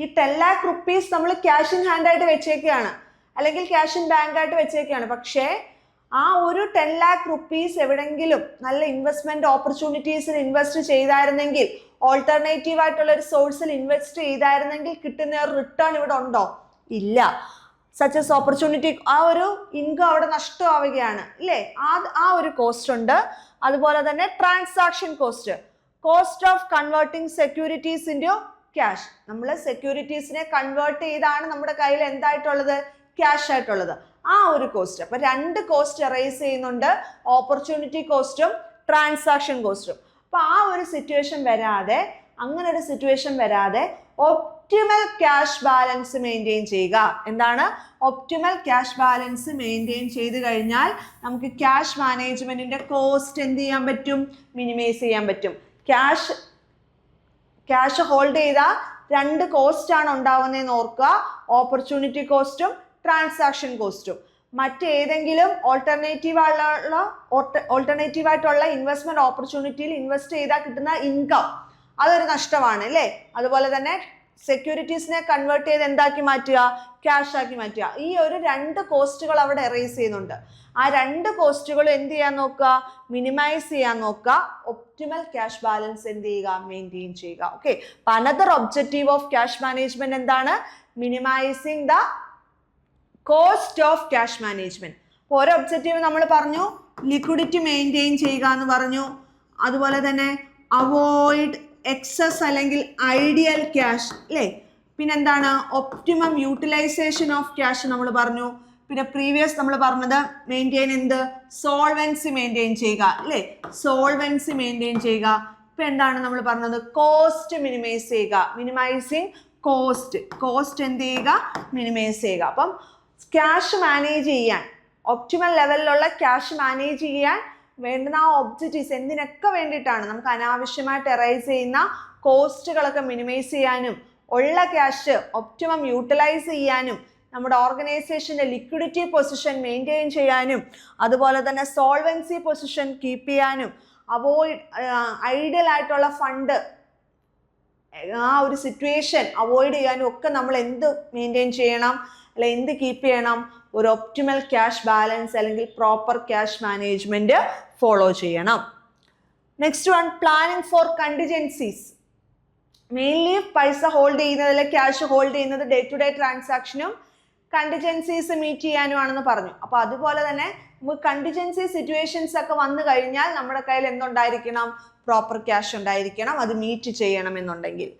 ഈ 10 lakh rupees നമ്മൾ ക്യാഷ് ഇൻ ഹാൻഡ് ആയിട്ട് വെച്ചേക്കുകയാണ്, അല്ലെങ്കിൽ ക്യാഷ് ഇൻ ബാങ്ക് ആയിട്ട് വെച്ചേക്കുകയാണ്. പക്ഷേ ആ ഒരു 10 lakh rupees എവിടെങ്കിലും നല്ല ഇൻവെസ്റ്റ്മെന്റ് ഓപ്പർച്യൂണിറ്റീസിൽ ഇൻവെസ്റ്റ് ചെയ്തായിരുന്നെങ്കിൽ, ഓൾട്ടർനേറ്റീവ് ആയിട്ടുള്ള ഒരു സോഴ്സിൽ ഇൻവെസ്റ്റ് ചെയ്തായിരുന്നെങ്കിൽ കിട്ടുന്ന ഒരു റിട്ടേൺ ഇവിടെ ഉണ്ടോ? ഇല്ല. സച്ചസ് ഓപ്പർച്യൂണിറ്റി, ആ ഒരു ഇൻകം അവിടെ നഷ്ടമാവുകയാണ് ഇല്ലേ? ആ ഒരു കോസ്റ്റ് ഉണ്ട്. അതുപോലെ തന്നെ transaction cost, cost of converting securities into cash. നമ്മൾ സെക്യൂരിറ്റീസിനെ കൺവേർട്ട് ചെയ്താണ് നമ്മുടെ കയ്യിൽ എന്തായിട്ടുള്ളത്? ക്യാഷ് ആയിട്ടുള്ളത്. ആ ഒരു കോസ്റ്റ്. അപ്പൊ രണ്ട് കോസ്റ്റ് അറൈസ് ചെയ്യുന്നുണ്ട്, ഓപ്പർച്യൂണിറ്റി കോസ്റ്റും ട്രാൻസാക്ഷൻ കോസ്റ്റും. അപ്പൊ ആ ഒരു സിറ്റുവേഷൻ വരാതെ, അങ്ങനെ ഒരു സിറ്റുവേഷൻ വരാതെ ഒപ്റ്റിമൽ ക്യാഷ് ബാലൻസ് മെയിൻറ്റെയിൻ ചെയ്യുക. എന്താണ് ഒപ്റ്റിമൽ ക്യാഷ് ബാലൻസ് മെയിൻറ്റെയിൻ ചെയ്ത് കഴിഞ്ഞാൽ നമുക്ക് ക്യാഷ് മാനേജ്മെന്റിന്റെ കോസ്റ്റ് എന്ത് ചെയ്യാൻ പറ്റും? മിനിമൈസ് ചെയ്യാൻ പറ്റും. ക്യാഷ് ഹോൾഡ് ചെയ്ത രണ്ട് കോസ്റ്റ് ആണ് ഉണ്ടാവുന്നതെന്ന് ഓർക്കുക, ഓപ്പർച്യൂണിറ്റി കോസ്റ്റും ട്രാൻസാക്ഷൻ കോസ്റ്റും. മറ്റേതെങ്കിലും ഓൾട്ടർനേറ്റീവ് ആയിട്ടുള്ള ഇൻവെസ്റ്റ്മെന്റ് ഓപ്പർച്യൂണിറ്റിയിൽ ഇൻവെസ്റ്റ് ചെയ്താൽ കിട്ടുന്ന ഇൻകം അതൊരു നഷ്ടമാണ് അല്ലേ? അതുപോലെ തന്നെ സെക്യൂരിറ്റീസിനെ കൺവേർട്ട് ചെയ്ത് എന്താക്കി മാറ്റുക? ക്യാഷ് ആക്കി മാറ്റുക. ഈ ഒരു രണ്ട് കോസ്റ്റുകൾ അവിടെ എറേസ് ചെയ്യുന്നുണ്ട്. ആ രണ്ട് കോസ്റ്റുകൾ എന്ത് ചെയ്യാൻ നോക്കുക? മിനിമൈസ് ചെയ്യാൻ നോക്കുക. ഒപ്റ്റിമൽ ക്യാഷ് ബാലൻസ് എന്ത് ചെയ്യുക? മെയിൻറ്റെയിൻ ചെയ്യുക. Okay, another objective of cash management എന്താണ്? Minimising the cost of cash management. ഒരു ഒബ്ജക്റ്റീവ് നമ്മൾ പറഞ്ഞു, ലിക്വിഡിറ്റി മെയിൻറ്റെയിൻ ചെയ്യുക എന്ന് പറഞ്ഞു. അതുപോലെ തന്നെ അവോയ്ഡ് എക്സസ് അല്ലെങ്കിൽ ഐഡിയൽ ക്യാഷ് അല്ലേ? പിന്നെന്താണ്? ഒപ്റ്റിമം യൂട്ടിലൈസേഷൻ ഓഫ് ക്യാഷ് നമ്മൾ പറഞ്ഞു. പിന്നെ പ്രീവിയസ് നമ്മൾ പറഞ്ഞത് മെയിൻറ്റെയിൻ എന്ത്? സോൾവൻസി മെയിൻറ്റെയിൻ ചെയ്യുക അല്ലേ? സോൾവൻസി മെയിൻറ്റെയിൻ ചെയ്യുക. ഇപ്പൊ എന്താണ് നമ്മൾ പറഞ്ഞത്? കോസ്റ്റ് മിനിമൈസ് ചെയ്യുക. മിനിമൈസിങ് കോസ്റ്റ് എന്ത് ചെയ്യുക? മിനിമൈസ് ചെയ്യുക. അപ്പം ക്യാഷ് മാനേജ് ചെയ്യാൻ, ഒപ്റ്റിമൽ ലെവലിലുള്ള ക്യാഷ് മാനേജ് ചെയ്യാൻ വേണ്ടുന്ന ആ ഒബ്ജക്റ്റീവ്സ് എന്തിനൊക്കെ വേണ്ടിയിട്ടാണ്? നമുക്ക് അനാവശ്യമായിട്ട് എറൈസ് ചെയ്യുന്ന കോസ്റ്റുകളൊക്കെ മിനിമൈസ് ചെയ്യാനും, ഉള്ള ക്യാഷ് ഒപ്റ്റിമം യൂട്ടിലൈസ് ചെയ്യാനും, നമ്മുടെ ഓർഗനൈസേഷന്റെ ലിക്വിഡിറ്റി പൊസിഷൻ മെയിൻറ്റെയിൻ ചെയ്യാനും, അതുപോലെ തന്നെ സോൾവൻസി പൊസിഷൻ കീപ്പ് ചെയ്യാനും, ഐഡിയൽ ആയിട്ടുള്ള ഫണ്ട് ആ ഒരു സിറ്റുവേഷൻ അവോയ്ഡ് ചെയ്യാനും ഒക്കെ നമ്മൾ എന്ത് മെയിൻറ്റെയിൻ ചെയ്യണം? അല്ലെ എന്ത് കീപ്പ് ചെയ്യണം? ഒരു ഒപ്റ്റിമൽ ക്യാഷ് ബാലൻസ് അല്ലെങ്കിൽ പ്രോപ്പർ ക്യാഷ് മാനേജ്മെന്റ് ഫോളോ ചെയ്യണം. Next one, planning for contingencies. Mainly പൈസ ഹോൾഡ് ചെയ്യുന്നതിൽ ക്യാഷ് ഹോൾഡ് ചെയ്യുന്നത് ഡേ ടു ഡേ ട്രാൻസാക്ഷനും കണ്ടിജൻസീസ് മീറ്റ് ചെയ്യാനുമാണെന്ന് പറഞ്ഞു. അപ്പൊ അതുപോലെ തന്നെ നമുക്ക് കണ്ടിജൻസി സിറ്റുവേഷൻസ് ഒക്കെ വന്നു കഴിഞ്ഞാൽ നമ്മുടെ കയ്യിൽ എന്തുണ്ടായിരിക്കണം? പ്രോപ്പർ ക്യാഷ് ഉണ്ടായിരിക്കണം, അത് മീറ്റ് ചെയ്യണം എന്നുണ്ടെങ്കിൽ.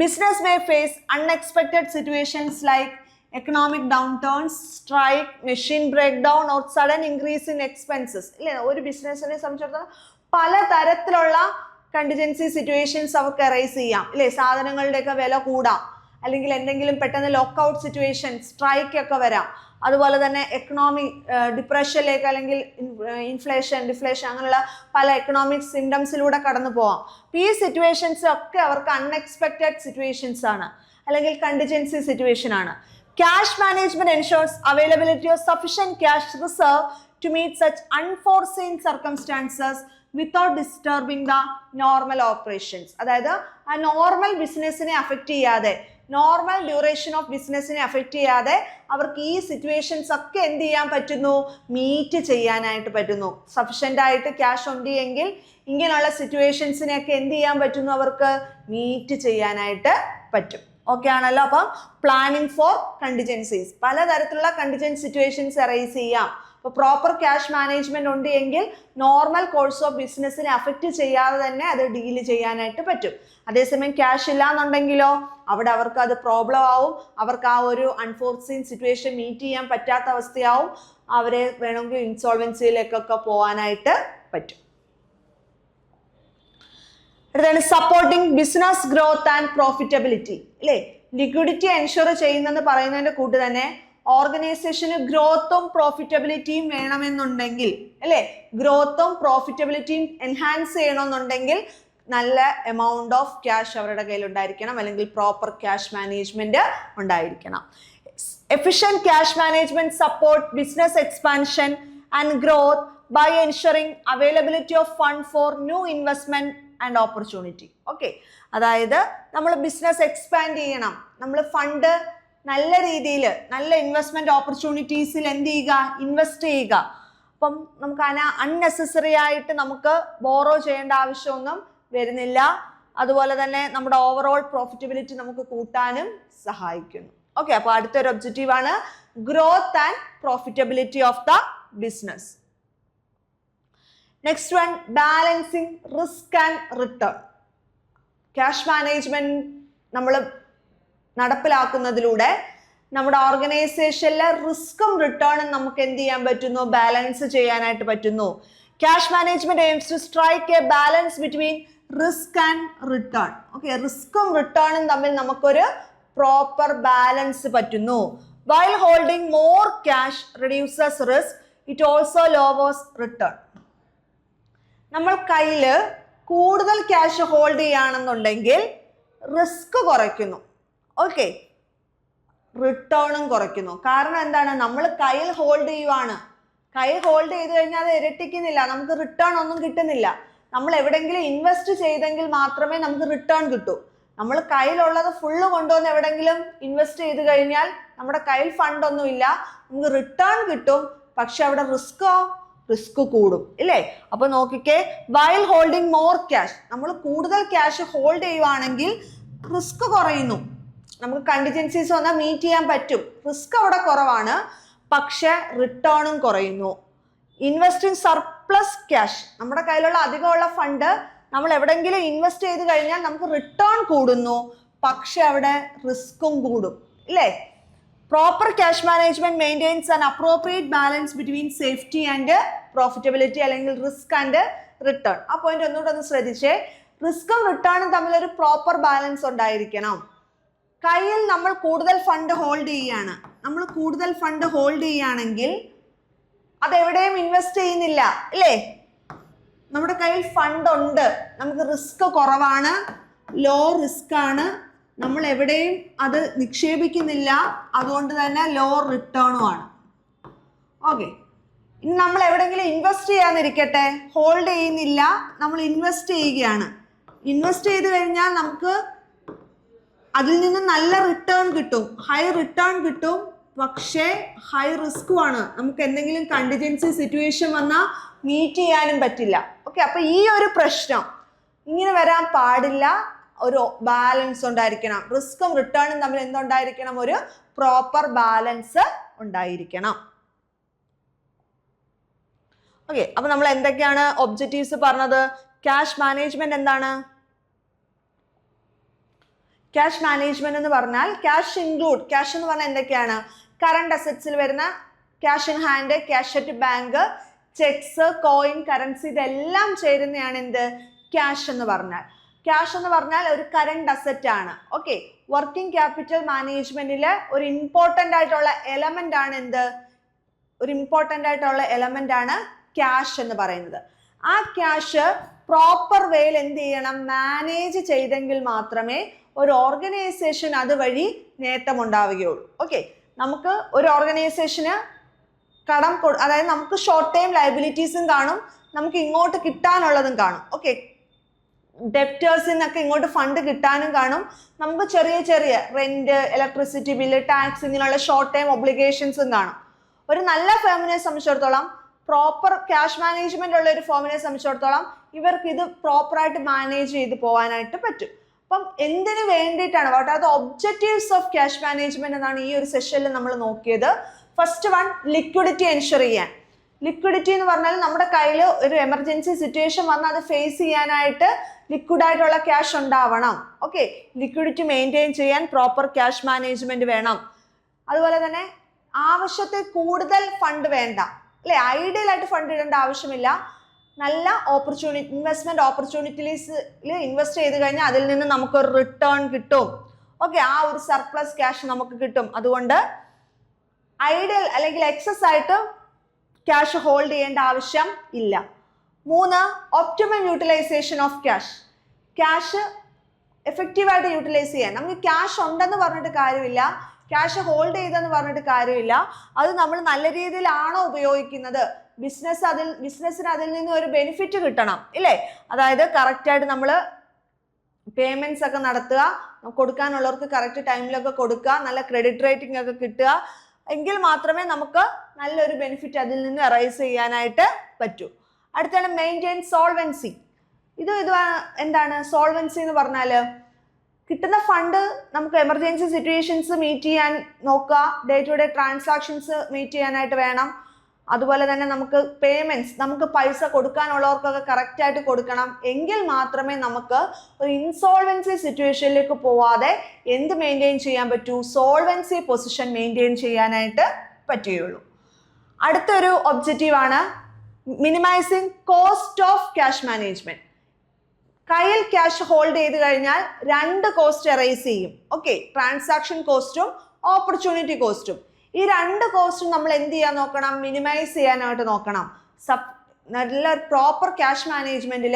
Business may face unexpected situations like economic downturns, strike, machine breakdown or sudden increase in expenses. ഇല്ലേ? ഒരു ബിസിനസ്സിനെ സംബന്ധിച്ചിടത്തോളം പല തരത്തിലുള്ള കണ്ടിജൻസി സിറ്റുവേഷൻസ് അവർക്ക് അറൈസ് ചെയ്യാം ഇല്ലേ? സാധനങ്ങളുടെയൊക്കെ വില കൂടാം, അല്ലെങ്കിൽ എന്തെങ്കിലും പെട്ടെന്ന് ലോക്കൗട്ട് സിറ്റുവേഷൻ, സ്ട്രൈക്ക് ഒക്കെ വരാം. അതുപോലെ തന്നെ എക്കണോമിക് ഡിപ്രഷനിലേക്ക് അല്ലെങ്കിൽ ഡിഫ്ലേഷൻ അങ്ങനെയുള്ള പല എക്കണോമിക് സിംറ്റംസിലൂടെ കടന്നു പോവാം. ഈ സിറ്റുവേഷൻസ് ഒക്കെ അവർക്ക് അൺഎക്സ്പെക്റ്റഡ് സിറ്റുവേഷൻസ് ആണ്, അല്ലെങ്കിൽ കണ്ടിജൻസി സിറ്റുവേഷൻ ആണ്. Cash management ensures availability of sufficient cash reserve to meet such unforeseen circumstances without disturbing the normal operations. അതായത് ആ നോർമൽ ബിസിനസ്സിനെ അഫക്റ്റ് ചെയ്യാതെ, നോർമൽ ഡ്യൂറേഷൻ ഓഫ് ബിസിനസ്സിനെ അഫക്റ്റ് ചെയ്യാതെ അവർക്ക് ഈ സിറ്റുവേഷൻസ് ഒക്കെ എന്ത് ചെയ്യാൻ പറ്റുന്നു? മീറ്റ് ചെയ്യാനായിട്ട് പറ്റുന്നു. സഫിഷ്യൻ്റ് ആയിട്ട് ക്യാഷ് ഉണ്ട് എങ്കിൽ ഇങ്ങനെയുള്ള സിറ്റുവേഷൻസിനെയൊക്കെ എന്ത് ചെയ്യാൻ പറ്റുന്നു? അവർക്ക് മീറ്റ് ചെയ്യാനായിട്ട് പറ്റും. ഓക്കെ ആണല്ലോ? അപ്പം പ്ലാനിങ് ഫോർ കണ്ടിജൻസീസ്, പലതരത്തിലുള്ള കണ്ടിജൻസ് സിറ്റുവേഷൻസ് അറൈസ് ചെയ്യാം. അപ്പോൾ പ്രോപ്പർ ക്യാഷ് മാനേജ്മെന്റ് ഉണ്ട് എങ്കിൽ നോർമൽ കോഴ്സ് ഓഫ് ബിസിനസ്സിനെ അഫക്റ്റ് ചെയ്യാതെ തന്നെ അത് ഡീൽ ചെയ്യാനായിട്ട് പറ്റും. അതേസമയം ക്യാഷ് ഇല്ലാന്നുണ്ടെങ്കിലോ അവിടെ അവർക്ക് അത് പ്രോബ്ലം ആവും, അവർക്ക് ആ ഒരു അൺഫോർസീൻ സിറ്റുവേഷൻ മീറ്റ് ചെയ്യാൻ പറ്റാത്ത അവസ്ഥയാവും, അവരെ വേണമെങ്കിൽ ഇൻസോൾവൻസിയിലേക്കൊക്കെ പോകാനായിട്ട് പറ്റും. അടുത്താണ് supporting business growth and profitability അല്ലേ. ലിക്വിഡിറ്റി എൻഷുർ ചെയ്യുന്നെന്ന് പറയുന്നതിന്റെ കൂട്ട് തന്നെ ഓർഗനൈസേഷന് ഗ്രോത്തും പ്രോഫിറ്റബിലിറ്റിയും വേണമെന്നുണ്ടെങ്കിൽ അല്ലേ, ഗ്രോത്തും പ്രോഫിറ്റബിലിറ്റിയും എൻഹാൻസ് ചെയ്യണമെന്നുണ്ടെങ്കിൽ നല്ല എമൗണ്ട് ഓഫ് ക്യാഷ് അവരുടെ കയ്യിൽ ഉണ്ടായിരിക്കണം, അല്ലെങ്കിൽ പ്രോപ്പർ ക്യാഷ് മാനേജ്മെന്റ് ഉണ്ടായിരിക്കണം. Efficient cash management support business expansion and growth by ensuring availability of fund for new investment and opportunity. Okay, അതായത് നമ്മൾ ബിസിനസ് എക്സ്പാൻഡ് ചെയ്യണം, നമ്മൾ ഫണ്ട് നല്ല രീതിയിൽ നല്ല ഇൻവെസ്റ്റ്മെന്റ് ഓപ്പർച്യൂണിറ്റീസിൽ എന്ത് ചെയ്യുക, ഇൻവെസ്റ്റ് ചെയ്യുക. അപ്പം നമുക്ക് അൺനെസസറി ആയിട്ട് നമുക്ക് ബോറോ ചെയ്യേണ്ട ആവശ്യമൊന്നും വരുന്നില്ല. അതുപോലെ തന്നെ നമ്മുടെ ഓവറോൾ പ്രോഫിറ്റബിലിറ്റി നമുക്ക് കൂട്ടാനും സഹായിക്കുന്നു. ഓക്കെ, അപ്പോൾ അടുത്തൊരു ഒബ്ജക്റ്റീവ് ആണ് growth and profitability of the business. Next one balancing risk and return. Cash management നമ്മൾ നടപ്പിലാക്കുന്നതിലൂടെ നമ്മുടെ ഓർഗനൈസേഷനിലെ റിസ്ക്കും റിട്ടേണും നമുക്ക് എന്ത് ചെയ്യാൻ പറ്റുന്നു, ബാലൻസ് ചെയ്യാനായിട്ട് പറ്റുന്നു. Cash management aims to strike a balance between risk and return. Okay, റിസ്ക്കും റിട്ടേണും തമ്മിൽ നമുക്കൊരു പ്രോപ്പർ ബാലൻസ് പറ്റുന്നു. While holding more cash reduces risk, it also lowers return. നമ്മൾ കയ്യിൽ കൂടുതൽ ക്യാഷ് ഹോൾഡ് ചെയ്യുകയാണെന്നുണ്ടെങ്കിൽ റിസ്ക് കുറയ്ക്കുന്നു, ഓക്കെ, റിട്ടേണും കുറയ്ക്കുന്നു. കാരണം എന്താണ്, നമ്മൾ കയ്യിൽ ഹോൾഡ് ചെയ്യുവാണ്, കയ്യിൽ ഹോൾഡ് ചെയ്ത് കഴിഞ്ഞാൽ അത് ഇരട്ടിക്കുന്നില്ല, നമുക്ക് റിട്ടേൺ ഒന്നും കിട്ടുന്നില്ല. നമ്മൾ എവിടെയെങ്കിലും ഇൻവെസ്റ്റ് ചെയ്തെങ്കിൽ മാത്രമേ നമുക്ക് റിട്ടേൺ കിട്ടൂ. നമ്മൾ കയ്യിലുള്ളത് ഫുള്ള് കൊണ്ടുവന്ന് എവിടെയെങ്കിലും ഇൻവെസ്റ്റ് ചെയ്ത് കഴിഞ്ഞാൽ നമ്മുടെ കയ്യിൽ ഫണ്ടൊന്നും ഇല്ല, നമുക്ക് റിട്ടേൺ കിട്ടും, പക്ഷെ അവിടെ റിസ്ക് കൂടും ഇല്ലേ. അപ്പൊ നോക്കിക്കേ, വൈൽ ഹോൾഡിംഗ് മോർ ക്യാഷ്, നമ്മൾ കൂടുതൽ ക്യാഷ് ഹോൾഡ് ചെയ്യുവാണെങ്കിൽ റിസ്ക് കുറയുന്നു, നമുക്ക് കണ്ടിജൻസീസ് വന്നാൽ മീറ്റ് ചെയ്യാൻ പറ്റും, റിസ്ക് അവിടെ കുറവാണ്, പക്ഷെ റിട്ടേണും കുറയുന്നു. ഇൻവെസ്റ്റിംഗ് സർപ്ലസ് ക്യാഷ്, നമ്മുടെ കയ്യിലുള്ള അധികമുള്ള ഫണ്ട് നമ്മൾ എവിടെയെങ്കിലും ഇൻവെസ്റ്റ് ചെയ്ത് കഴിഞ്ഞാൽ നമുക്ക് റിട്ടേൺ കൂടുന്നു, പക്ഷെ അവിടെ റിസ്ക്കും കൂടും ഇല്ലേ. Proper cash management maintains an appropriate balance between safety and profitability, അല്ലെങ്കിൽ റിസ്ക് ആൻഡ് റിട്ടേൺ. ആ പോയിന്റ് ഒന്നുകൂടെ ഒന്ന് ശ്രദ്ധിച്ചേ, റിസ്ക്കും റിട്ടേണും തമ്മിലൊരു പ്രോപ്പർ ബാലൻസ് ഉണ്ടായിരിക്കണം. കയ്യിൽ നമ്മൾ കൂടുതൽ ഫണ്ട് ഹോൾഡ് ചെയ്യുകയാണ്, നമ്മൾ കൂടുതൽ ഫണ്ട് ഹോൾഡ് ചെയ്യുകയാണെങ്കിൽ അതെവിടെയും ഇൻവെസ്റ്റ് ചെയ്യുന്നില്ല അല്ലേ. നമ്മുടെ കയ്യിൽ ഫണ്ട് ഉണ്ട്, നമുക്ക് റിസ്ക് കുറവാണ്, ലോ റിസ്ക് ആണ്, നമ്മൾ എവിടെയും അത് നിക്ഷേപിക്കുന്നില്ല, അതുകൊണ്ട് തന്നെ ലോ റിട്ടേണും ആണ്. ഓക്കെ, ഇനി നമ്മൾ എവിടെയെങ്കിലും ഇൻവെസ്റ്റ് ചെയ്യാന്നിരിക്കട്ടെ, ഹോൾഡ് ചെയ്യുന്നില്ല, നമ്മൾ ഇൻവെസ്റ്റ് ചെയ്യുകയാണ്. ഇൻവെസ്റ്റ് ചെയ്ത് കഴിഞ്ഞാൽ നമുക്ക് അതിൽ നിന്ന് നല്ല റിട്ടേൺ കിട്ടും, ഹൈ റിട്ടേൺ കിട്ടും, പക്ഷേ ഹൈ റിസ്കുമാണ്, നമുക്ക് എന്തെങ്കിലും കണ്ടിജൻസി സിറ്റുവേഷൻ വന്നാൽ മീറ്റ് ചെയ്യാനും പറ്റില്ല. ഓക്കെ, അപ്പൊ ഈ ഒരു പ്രശ്നം ഇങ്ങനെ വരാൻ പാടില്ല, ഒരു ബാലൻസ് ഉണ്ടായിരിക്കണം, റിസ്ക്കും റിട്ടേണും തമ്മിൽ എന്തുണ്ടായിരിക്കണം, ഒരു പ്രോപ്പർ ബാലൻസ് ഉണ്ടായിരിക്കണം. ഓക്കെ, അപ്പൊ നമ്മൾ എന്തൊക്കെയാണ് ഒബ്ജക്റ്റീവ്സ് പറഞ്ഞത്? ക്യാഷ് മാനേജ്മെന്റ് എന്താണ്? ക്യാഷ് മാനേജ്മെന്റ് എന്ന് പറഞ്ഞാൽ ക്യാഷ് ഇൻക്ലൂഡ്, ക്യാഷ് എന്ന് പറഞ്ഞാൽ എന്തൊക്കെയാണ്, കറണ്ട് അസറ്റ്സിൽ വരുന്ന cash in hand, cash at bank, cheques, coin, currency, ഇതെല്ലാം ചേരുന്നതാണ് എന്ത്, ക്യാഷ് എന്ന് പറഞ്ഞാൽ. ക്യാഷ് എന്ന് പറഞ്ഞാൽ ഒരു കറണ്ട് അസറ്റ് ആണ്. ഓക്കെ, വർക്കിംഗ് ക്യാപിറ്റൽ മാനേജ്മെന്റിലെ ഒരു ഇമ്പോർട്ടൻ്റ് ആയിട്ടുള്ള എലമെന്റ് ആണ് എന്ത്, ഒരു ഇമ്പോർട്ടൻ്റ് ആയിട്ടുള്ള എലമെന്റ് ആണ് ക്യാഷ് എന്ന് പറയുന്നത്. ആ ക്യാഷ് പ്രോപ്പർ വേയിൽ എന്ത് ചെയ്യണം, മാനേജ് ചെയ്തെങ്കിൽ മാത്രമേ ഒരു ഓർഗനൈസേഷൻ അതുവഴി നേട്ടമുണ്ടാവുകയുള്ളൂ. ഓക്കെ, നമുക്ക് ഒരു ഓർഗനൈസേഷന് കടം അതായത് നമുക്ക് ഷോർട്ട് ടൈം ലയബിലിറ്റീസും കാണും, നമുക്ക് ഇങ്ങോട്ട് കിട്ടാനുള്ളതും കാണും. ഓക്കെ, ഡെപ്റ്റേഴ്സിൽ നിന്നൊക്കെ ഇങ്ങോട്ട് ഫണ്ട് കിട്ടാനും കാണും, നമുക്ക് ചെറിയ ചെറിയ റെന്റ്, ഇലക്ട്രിസിറ്റി ബില്ല്, ടാക്സ് ഇങ്ങനെയുള്ള ഷോർട്ട് ടൈം ഒബ്ലിഗേഷൻസും കാണും. ഒരു നല്ല ഫേമിനെ സംബന്ധിച്ചിടത്തോളം, പ്രോപ്പർ ക്യാഷ് മാനേജ്മെന്റ് ഉള്ള ഒരു ഫേമിനെ സംബന്ധിച്ചിടത്തോളം ഇവർക്ക് ഇത് പ്രോപ്പറായിട്ട് മാനേജ് ചെയ്ത് പോകാനായിട്ട് പറ്റും. അപ്പം എന്തിനു വേണ്ടിയിട്ടാണ്, what are the objectives of cash management എന്നാണ് ഈ ഒരു സെഷനിൽ നമ്മൾ നോക്കിയത്. ഫസ്റ്റ് വൺ, ലിക്വിഡിറ്റി എൻഷുർ ചെയ്യാൻ. ലിക്വിഡിറ്റി എന്ന് പറഞ്ഞാൽ നമ്മുടെ കയ്യിൽ ഒരു എമർജൻസി സിറ്റുവേഷൻ വന്ന് അത് ഫേസ് ചെയ്യാനായിട്ട് ലിക്വിഡ് ആയിട്ടുള്ള ക്യാഷ് ഉണ്ടാവണം. ഓക്കെ, ലിക്വിഡിറ്റി മെയിൻറ്റെയിൻ ചെയ്യാൻ പ്രോപ്പർ ക്യാഷ് മാനേജ്മെന്റ് വേണം. അതുപോലെ തന്നെ ആവശ്യത്തിൽ കൂടുതൽ ഫണ്ട് വേണ്ട, അല്ലെ? ഐഡിയൽ ആയിട്ട് ഫണ്ട് ഇടേണ്ട ആവശ്യമില്ല. നല്ല ഇൻവെസ്റ്റ്മെന്റ് ഓപ്പർച്യൂണിറ്റീസിൽ ഇൻവെസ്റ്റ് ചെയ്ത് കഴിഞ്ഞാൽ അതിൽ നിന്ന് നമുക്കൊരു റിട്ടേൺ കിട്ടും. ഓക്കെ, ആ ഒരു സർപ്ലസ് ക്യാഷ് നമുക്ക് കിട്ടും. അതുകൊണ്ട് ഐഡിയൽ അല്ലെങ്കിൽ എക്സസ് ആയിട്ട് ക്യാഷ് ഹോൾഡ് ചെയ്യേണ്ട ആവശ്യം ഇല്ല. 3, optimal utilization of cash. Cash എഫക്റ്റീവായിട്ട് യൂട്ടിലൈസ് ചെയ്യാൻ. നമുക്ക് ക്യാഷ് ഉണ്ടെന്ന് പറഞ്ഞിട്ട് കാര്യമില്ല, ക്യാഷ് ഹോൾഡ് ചെയ്തെന്ന് പറഞ്ഞിട്ട് കാര്യമില്ല. അത് നമ്മൾ നല്ല രീതിയിലാണോ ഉപയോഗിക്കുന്നത്, ബിസിനസ്സിന് അതിൽ നിന്ന് ഒരു ബെനിഫിറ്റ് കിട്ടണം, ഇല്ലേ? അതായത് കറക്റ്റായിട്ട് നമ്മൾ പേയ്മെന്റ്സ് ഒക്കെ നടത്തുക, കൊടുക്കാനുള്ളവർക്ക് കറക്റ്റ് ടൈമിലൊക്കെ കൊടുക്കുക, നല്ല ക്രെഡിറ്റ് റേറ്റിംഗ് ഒക്കെ കിട്ടുക, എങ്കിൽ മാത്രമേ നമുക്ക് നല്ലൊരു ബെനിഫിറ്റ് അതിൽ നിന്ന് അറൈസ് ചെയ്യാനായിട്ട് പറ്റൂ. അടുത്താണ് മെയിൻറ്റെയിൻ സോൾവൻസി. ഇത് എന്താണ് സോൾവൻസി എന്ന് പറഞ്ഞാൽ? കിട്ടുന്ന ഫണ്ട് നമുക്ക് എമർജൻസി സിറ്റുവേഷൻസ് മീറ്റ് ചെയ്യാൻ നോക്കുക, day to day transactions meet ചെയ്യാനായിട്ട് വേണം. അതുപോലെ തന്നെ നമുക്ക് പേയ്മെന്റ്സ്, നമുക്ക് പൈസ കൊടുക്കാനുള്ളവർക്കൊക്കെ കറക്റ്റ് ആയിട്ട് കൊടുക്കണം. എങ്കിൽ മാത്രമേ നമുക്ക് ഒരു ഇൻസോൾവൻസി സിറ്റുവേഷനിലേക്ക് പോവാതെ എന്ത് മെയിൻറ്റെയിൻ ചെയ്യാൻ പറ്റൂ? സോൾവൻസി പൊസിഷൻ മെയിൻറ്റെയിൻ ചെയ്യാനായിട്ട് പറ്റുകയുള്ളൂ. അടുത്തൊരു ഒബ്ജക്റ്റീവാണ് minimizing cost of cash management. കയ്യിൽ ക്യാഷ് ഹോൾഡ് ചെയ്ത് കഴിഞ്ഞാൽ 2 കോസ്റ്റ് അറൈസ് ചെയ്യും. ഓക്കെ, ട്രാൻസാക്ഷൻ കോസ്റ്റും ഓപ്പർച്യൂണിറ്റി കോസ്റ്റും. ഈ 2 കോസ്റ്റും നമ്മൾ എന്ത് ചെയ്യാൻ നോക്കണം? മിനിമൈസ് ചെയ്യാനായിട്ട് നോക്കണം. നല്ല പ്രോപ്പർ ക്യാഷ് മാനേജ്മെന്റിൽ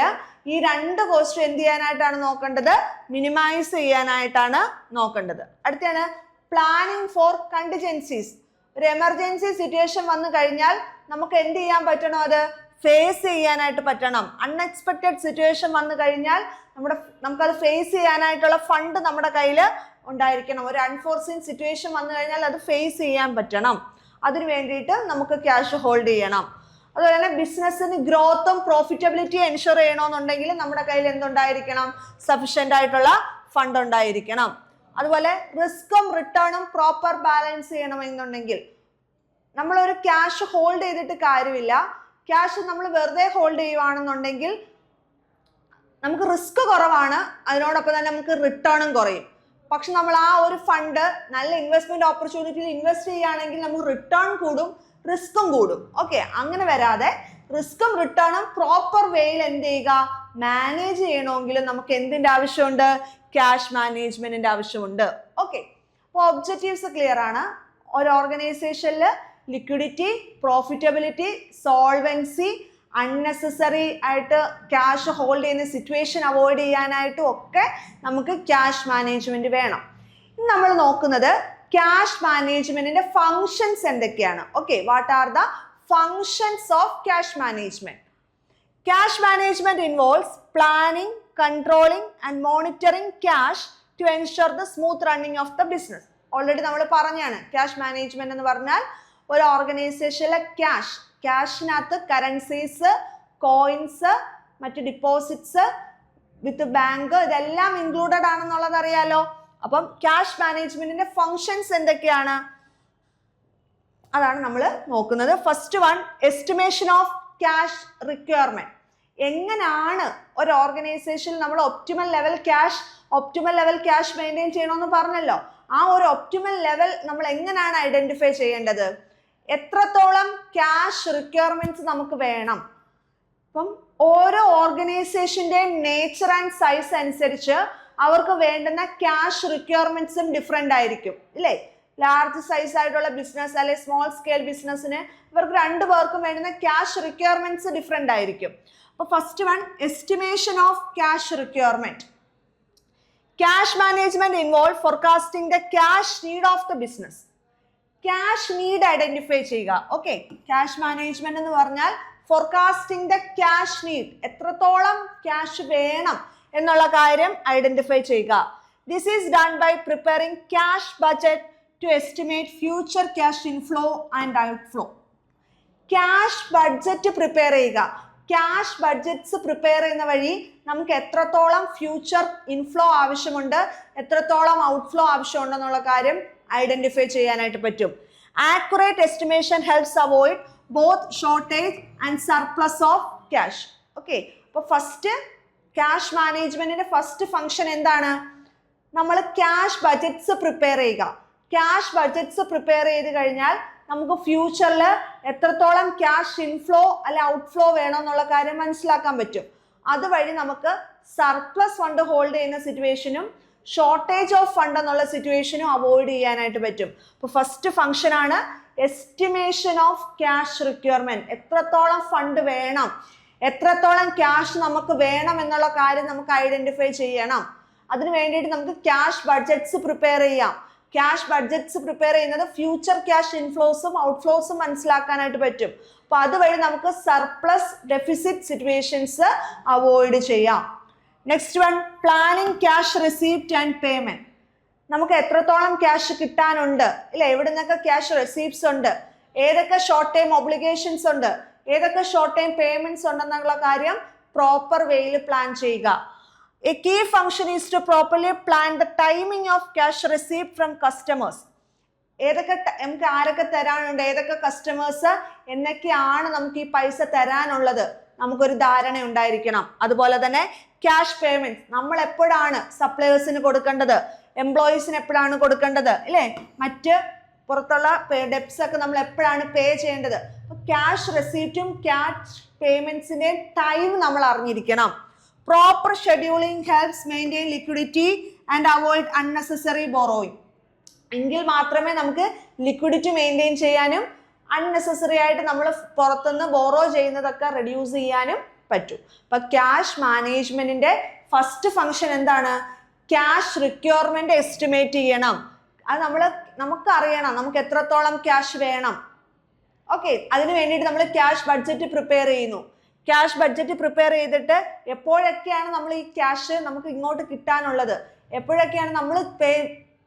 ഈ 2 കോസ്റ്റും എന്ത് ചെയ്യാനായിട്ടാണ് നോക്കേണ്ടത്? മിനിമൈസ് ചെയ്യാനായിട്ടാണ് നോക്കേണ്ടത്. അടുത്താണ് പ്ലാനിങ് ഫോർ കണ്ടിജൻസീസ്. ഒരു എമർജൻസി സിറ്റുവേഷൻ വന്നു കഴിഞ്ഞാൽ നമുക്ക് എന്ത് ചെയ്യാൻ പറ്റണം? അത് ഫേസ് ചെയ്യാനായിട്ട് പറ്റണം. അൺഎക്സ്പെക്റ്റഡ് സിറ്റുവേഷൻ വന്നു കഴിഞ്ഞാൽ നമുക്കത് ഫേസ് ചെയ്യാനായിട്ടുള്ള ഫണ്ട് നമ്മുടെ കയ്യിൽ ഉണ്ടായിരിക്കണം. ഒരു അൺഫോർസീൻ സിറ്റുവേഷൻ വന്നു കഴിഞ്ഞാൽ അത് ഫേസ് ചെയ്യാൻ പറ്റണം. അതിന് വേണ്ടിയിട്ട് നമുക്ക് ക്യാഷ് ഹോൾഡ് ചെയ്യണം. അതുപോലെ തന്നെ ബിസിനസ്സിന് ഗ്രോത്തും പ്രോഫിറ്റബിലിറ്റിയും എൻഷുർ ചെയ്യണമെന്നുണ്ടെങ്കിൽ നമ്മുടെ കയ്യിൽ എന്തുണ്ടായിരിക്കണം? സഫീഷ്യൻ്റ് ആയിട്ടുള്ള ഫണ്ട് ഉണ്ടായിരിക്കണം. അതുപോലെ റിസ്ക്കും റിട്ടേണും പ്രോപ്പർ ബാലൻസ് ചെയ്യണമെന്നുണ്ടെങ്കിൽ നമ്മളൊരു ക്യാഷ് ഹോൾഡ് ചെയ്തിട്ട് കാര്യമില്ല. ക്യാഷ് നമ്മൾ വെറുതെ ഹോൾഡ് ചെയ്യുവാണെന്നുണ്ടെങ്കിൽ നമുക്ക് റിസ്ക് കുറവാണ്, അതിനോടൊപ്പം തന്നെ നമുക്ക് റിട്ടേണും കുറയും. പക്ഷെ നമ്മൾ ആ ഒരു ഫണ്ട് നല്ല ഇൻവെസ്റ്റ്മെന്റ് ഓപ്പർച്യൂണിറ്റിയിൽ ഇൻവെസ്റ്റ് ചെയ്യുകയാണെങ്കിൽ നമുക്ക് റിട്ടേൺ കൂടും, റിസ്ക്കും കൂടും. ഓക്കെ, അങ്ങനെ വരാതെ റിസ്ക്കും റിട്ടേണും പ്രോപ്പർ വേയിൽ എന്ത് ചെയ്യുക? മാനേജ് ചെയ്യണമെങ്കിൽ നമുക്ക് എന്തിന്റെ ആവശ്യമുണ്ട്? ക്യാഷ് മാനേജ്മെന്റിന്റെ ആവശ്യമുണ്ട്. ഓക്കെ, അപ്പോൾ ഒബ്ജക്റ്റീവ്സ് ക്ലിയർ ആണ്. ഒരു ഓർഗനൈസേഷനിൽ ലിക്വിഡിറ്റി, പ്രോഫിറ്റബിലിറ്റി, സോൾവൻസി, അൺനെസസറി ആയിട്ട് ക്യാഷ് ഹോൾഡ് ചെയ്യുന്ന സിറ്റുവേഷൻ അവോയ്ഡ് ചെയ്യാനായിട്ടും ഒക്കെ നമുക്ക് ക്യാഷ് മാനേജ്മെന്റ് വേണം. ഇനി നമ്മൾ നോക്കുന്നത് ക്യാഷ് മാനേജ്മെന്റിന്റെ ഫങ്ഷൻസ് എന്തൊക്കെയാണ്. Okay, what are the functions of cash management? Cash management involves planning, controlling and monitoring cash to ensure the smooth running of the business. Already നമ്മൾ പറഞ്ഞാണ് ക്യാഷ് മാനേജ്മെന്റ് എന്ന് പറഞ്ഞാൽ ഒരു ഓർഗനൈസേഷനിലെ ക്യാഷിനകത്ത് കറൻസീസ്, കോയിൻസ്, മറ്റ് ഡിപ്പോസിറ്റ്സ് വിത്ത് ബാങ്ക് ഇതെല്ലാം included ആണെന്നുള്ളത് അറിയാലോ. അപ്പം ക്യാഷ് മാനേജ്മെന്റിന്റെ ഫങ്ഷൻസ് എന്തൊക്കെയാണ്? അതാണ് നമ്മൾ നോക്കുന്നത്. First one, estimation of cash requirement. എങ്ങനെയാണ് ഒരു ഓർഗനൈസേഷനിൽ നമ്മൾ ഒപ്റ്റിമൽ ലെവൽ ക്യാഷ് മെയിൻറ്റെയിൻ ചെയ്യണമെന്ന് പറഞ്ഞല്ലോ. ആ ഒരു ഒപ്റ്റിമൽ ലെവൽ നമ്മൾ എങ്ങനെയാണ് ഐഡന്റിഫൈ ചെയ്യേണ്ടത്? എത്രത്തോളം ക്യാഷ് റിക്വയർമെന്റ്സ് നമുക്ക് വേണം? അപ്പം ഓരോ ഓർഗനൈസേഷന്റെയും നേച്ചർ ആൻഡ് സൈസ് അനുസരിച്ച് അവർക്ക് വേണ്ടുന്ന ക്യാഷ് റിക്വയർമെന്റ്സും ഡിഫറെന്റ് ആയിരിക്കും, ഇല്ലേ? ലാർജ് സൈസ് ആയിട്ടുള്ള ബിസിനസ് അല്ലെ സ്മോൾ സ്കെയിൽ ബിസിനസ്സിന് ഇവർക്ക് 2 പേർക്കും വേണ്ടുന്ന ക്യാഷ് റിക്വയർമെന്റ്സ് ഡിഫറെന്റ് ആയിരിക്കും. അപ്പോൾ first one, estimation of cash requirement. Cash management involve forecasting the cash need of the business. Cash need identify ചെയ്യുക. ഓക്കെ, ക്യാഷ് മാനേജ്മെന്റ് എന്ന് പറഞ്ഞാൽ ഫോർകാസ്റ്റിംഗ് ദ ക്യാഷ് നീഡ്, എത്രത്തോളം ക്യാഷ് വേണം എന്നുള്ള കാര്യം ഐഡന്റിഫൈ ചെയ്യുക. This is done by preparing cash budget to estimate future cash inflow and outflow. Cash budget prepare ചെയ്യുക. Cash budgets prepare ചെയ്യുന്ന വഴി നമുക്ക് എത്രത്തോളം ഫ്യൂച്ചർ ഇൻഫ്ലോ ആവശ്യമുണ്ട്, എത്രത്തോളം ഔട്ട്ഫ്ലോ ആവശ്യമുണ്ടെന്നുള്ള കാര്യം ഐഡന്റിഫൈ ചെയ്യാനായിട്ട് പറ്റും. Accurate estimation helps avoid both shortage and surplus of cash. Okay, അപ്പോൾ ഫസ്റ്റ് ക്യാഷ് മാനേജ്മെന്റിന്റെ ഫസ്റ്റ് ഫംഗ്ഷൻ എന്താണ്? നമ്മൾ ക്യാഷ് ബഡ്ജറ്റ്സ് പ്രിപ്പയർ ചെയ്യുക. ക്യാഷ് ബഡ്ജറ്റ്സ് പ്രിപ്പയർ ചെയ്ത് കഴിഞ്ഞാൽ നമുക്ക് ഫ്യൂച്ചറിൽ എത്രത്തോളം ക്യാഷ് ഇൻഫ്ലോ അല്ലെ ഔട്ട്ഫ്ലോ വേണമെന്നുള്ള കാര്യം മനസ്സിലാക്കാൻ പറ്റും. അതുവഴി നമുക്ക് സർപ്ലസ് ഫണ്ട് ഹോൾഡ് ചെയ്യുന്ന സിറ്റുവേഷനും ഷോർട്ടേജ് ഓഫ് ഫണ്ട് എന്നുള്ള സിറ്റുവേഷനും അവോയ്ഡ് ചെയ്യാനായിട്ട് പറ്റും. അപ്പോൾ ഫസ്റ്റ് ഫംഗ്ഷൻ ആണ് എസ്റ്റിമേഷൻ ഓഫ് ക്യാഷ് റിക്വയർമെന്റ്. എത്രത്തോളം ഫണ്ട് വേണം, എത്രത്തോളം ക്യാഷ് നമുക്ക് വേണം എന്നുള്ള കാര്യം നമുക്ക് ഐഡന്റിഫൈ ചെയ്യണം. അതിന് വേണ്ടിയിട്ട് നമുക്ക് ക്യാഷ് ബഡ്ജറ്റ്സ് പ്രിപ്പയർ ചെയ്യാം. ക്യാഷ് ബഡ്ജറ്റ്സ് പ്രിപ്പയർ ചെയ്യുന്നത് ഫ്യൂച്ചർ ക്യാഷ് ഇൻഫ്ലോസും ഔട്ട്ഫ്ലോസും മനസ്സിലാക്കാനായിട്ട് പറ്റും. അപ്പൊ അതുവഴി നമുക്ക് സർപ്ലസ് ഡെഫിസിറ്റ് സിറ്റുവേഷൻസ് അവോയ്ഡ് ചെയ്യാം. Next one, planning cash receipt and payment. നമുക്ക് എത്രത്തോളം ക്യാഷ് കിട്ടാനുണ്ട്, ഇല്ല എവിടെ നിന്നൊക്കെ ക്യാഷ് റിസീപ്റ്റ്സ് ഉണ്ട്, ഏതൊക്കെ ഷോർട്ട് ടൈം ഒബ്ലിഗേഷൻസ് ഉണ്ട്, ഏതൊക്കെ ഷോർട്ട് ടൈം പേയ്മെന്റ്സ് ഉണ്ടെന്നുള്ള കാര്യം പ്രോപ്പർ വേയിൽ പ്ലാൻ ചെയ്യുക. A key function is to properly plan the timing of cash received from customers. ഏതൊക്കെ നമുക്ക് ആരൊക്കെ തരാനുണ്ട്, ഏതൊക്കെ കസ്റ്റമേഴ്സ് എന്നൊക്കെയാണ് നമുക്ക് ഈ പൈസ തരാനുള്ളത്, നമുക്കൊരു ധാരണ ഉണ്ടായിരിക്കണം. അതുപോലെ തന്നെ ക്യാഷ് പേയ്മെന്റ് നമ്മൾ എപ്പോഴാണ് സപ്ലയേഴ്സിന് കൊടുക്കേണ്ടത്, എംപ്ലോയീസിന് എപ്പോഴാണ് കൊടുക്കേണ്ടത്, അല്ലേ, മറ്റ് പുറത്തുള്ള ഡെപ്റ്റ്സ് ഒക്കെ നമ്മൾ എപ്പോഴാണ് പേ ചെയ്യേണ്ടത്. ക്യാഷ് റെസീപ്റ്റും ക്യാഷ് പേയ്മെന്റ്സിന്റെ ടൈം നമ്മൾ അറിഞ്ഞിരിക്കണം. Proper scheduling helps maintain liquidity and avoid unnecessary borrowing. എങ്കിൽ മാത്രമേ നമുക്ക് ലിക്വിഡിറ്റി മെയിൻറ്റെയിൻ ചെയ്യാനും അൺനെസസറി ആയിട്ട് നമ്മൾ പുറത്തുനിന്ന് ബോറോ ചെയ്യുന്നതൊക്കെ റെഡ്യൂസ് ചെയ്യാനും പറ്റും. അപ്പൊ ക്യാഷ് മാനേജ്മെന്റിന്റെ ഫസ്റ്റ് ഫംഗ്ഷൻ എന്താണ്? ക്യാഷ് റിക്വയർമെന്റ് എസ്റ്റിമേറ്റ് ചെയ്യണം. അത് നമുക്ക് അറിയണം നമുക്ക് എത്രത്തോളം ക്യാഷ് വേണം. ഓക്കെ, അതിന് വേണ്ടിയിട്ട് നമ്മൾ ക്യാഷ് ബഡ്ജറ്റ് പ്രിപ്പയർ ചെയ്യുന്നു. ക്യാഷ് ബഡ്ജറ്റ് പ്രിപ്പയർ ചെയ്തിട്ട് എപ്പോഴൊക്കെയാണ് നമ്മൾ ഈ ക്യാഷ് നമുക്ക് ഇങ്ങോട്ട് കിട്ടാനുള്ളത്, എപ്പോഴൊക്കെയാണ് നമ്മൾ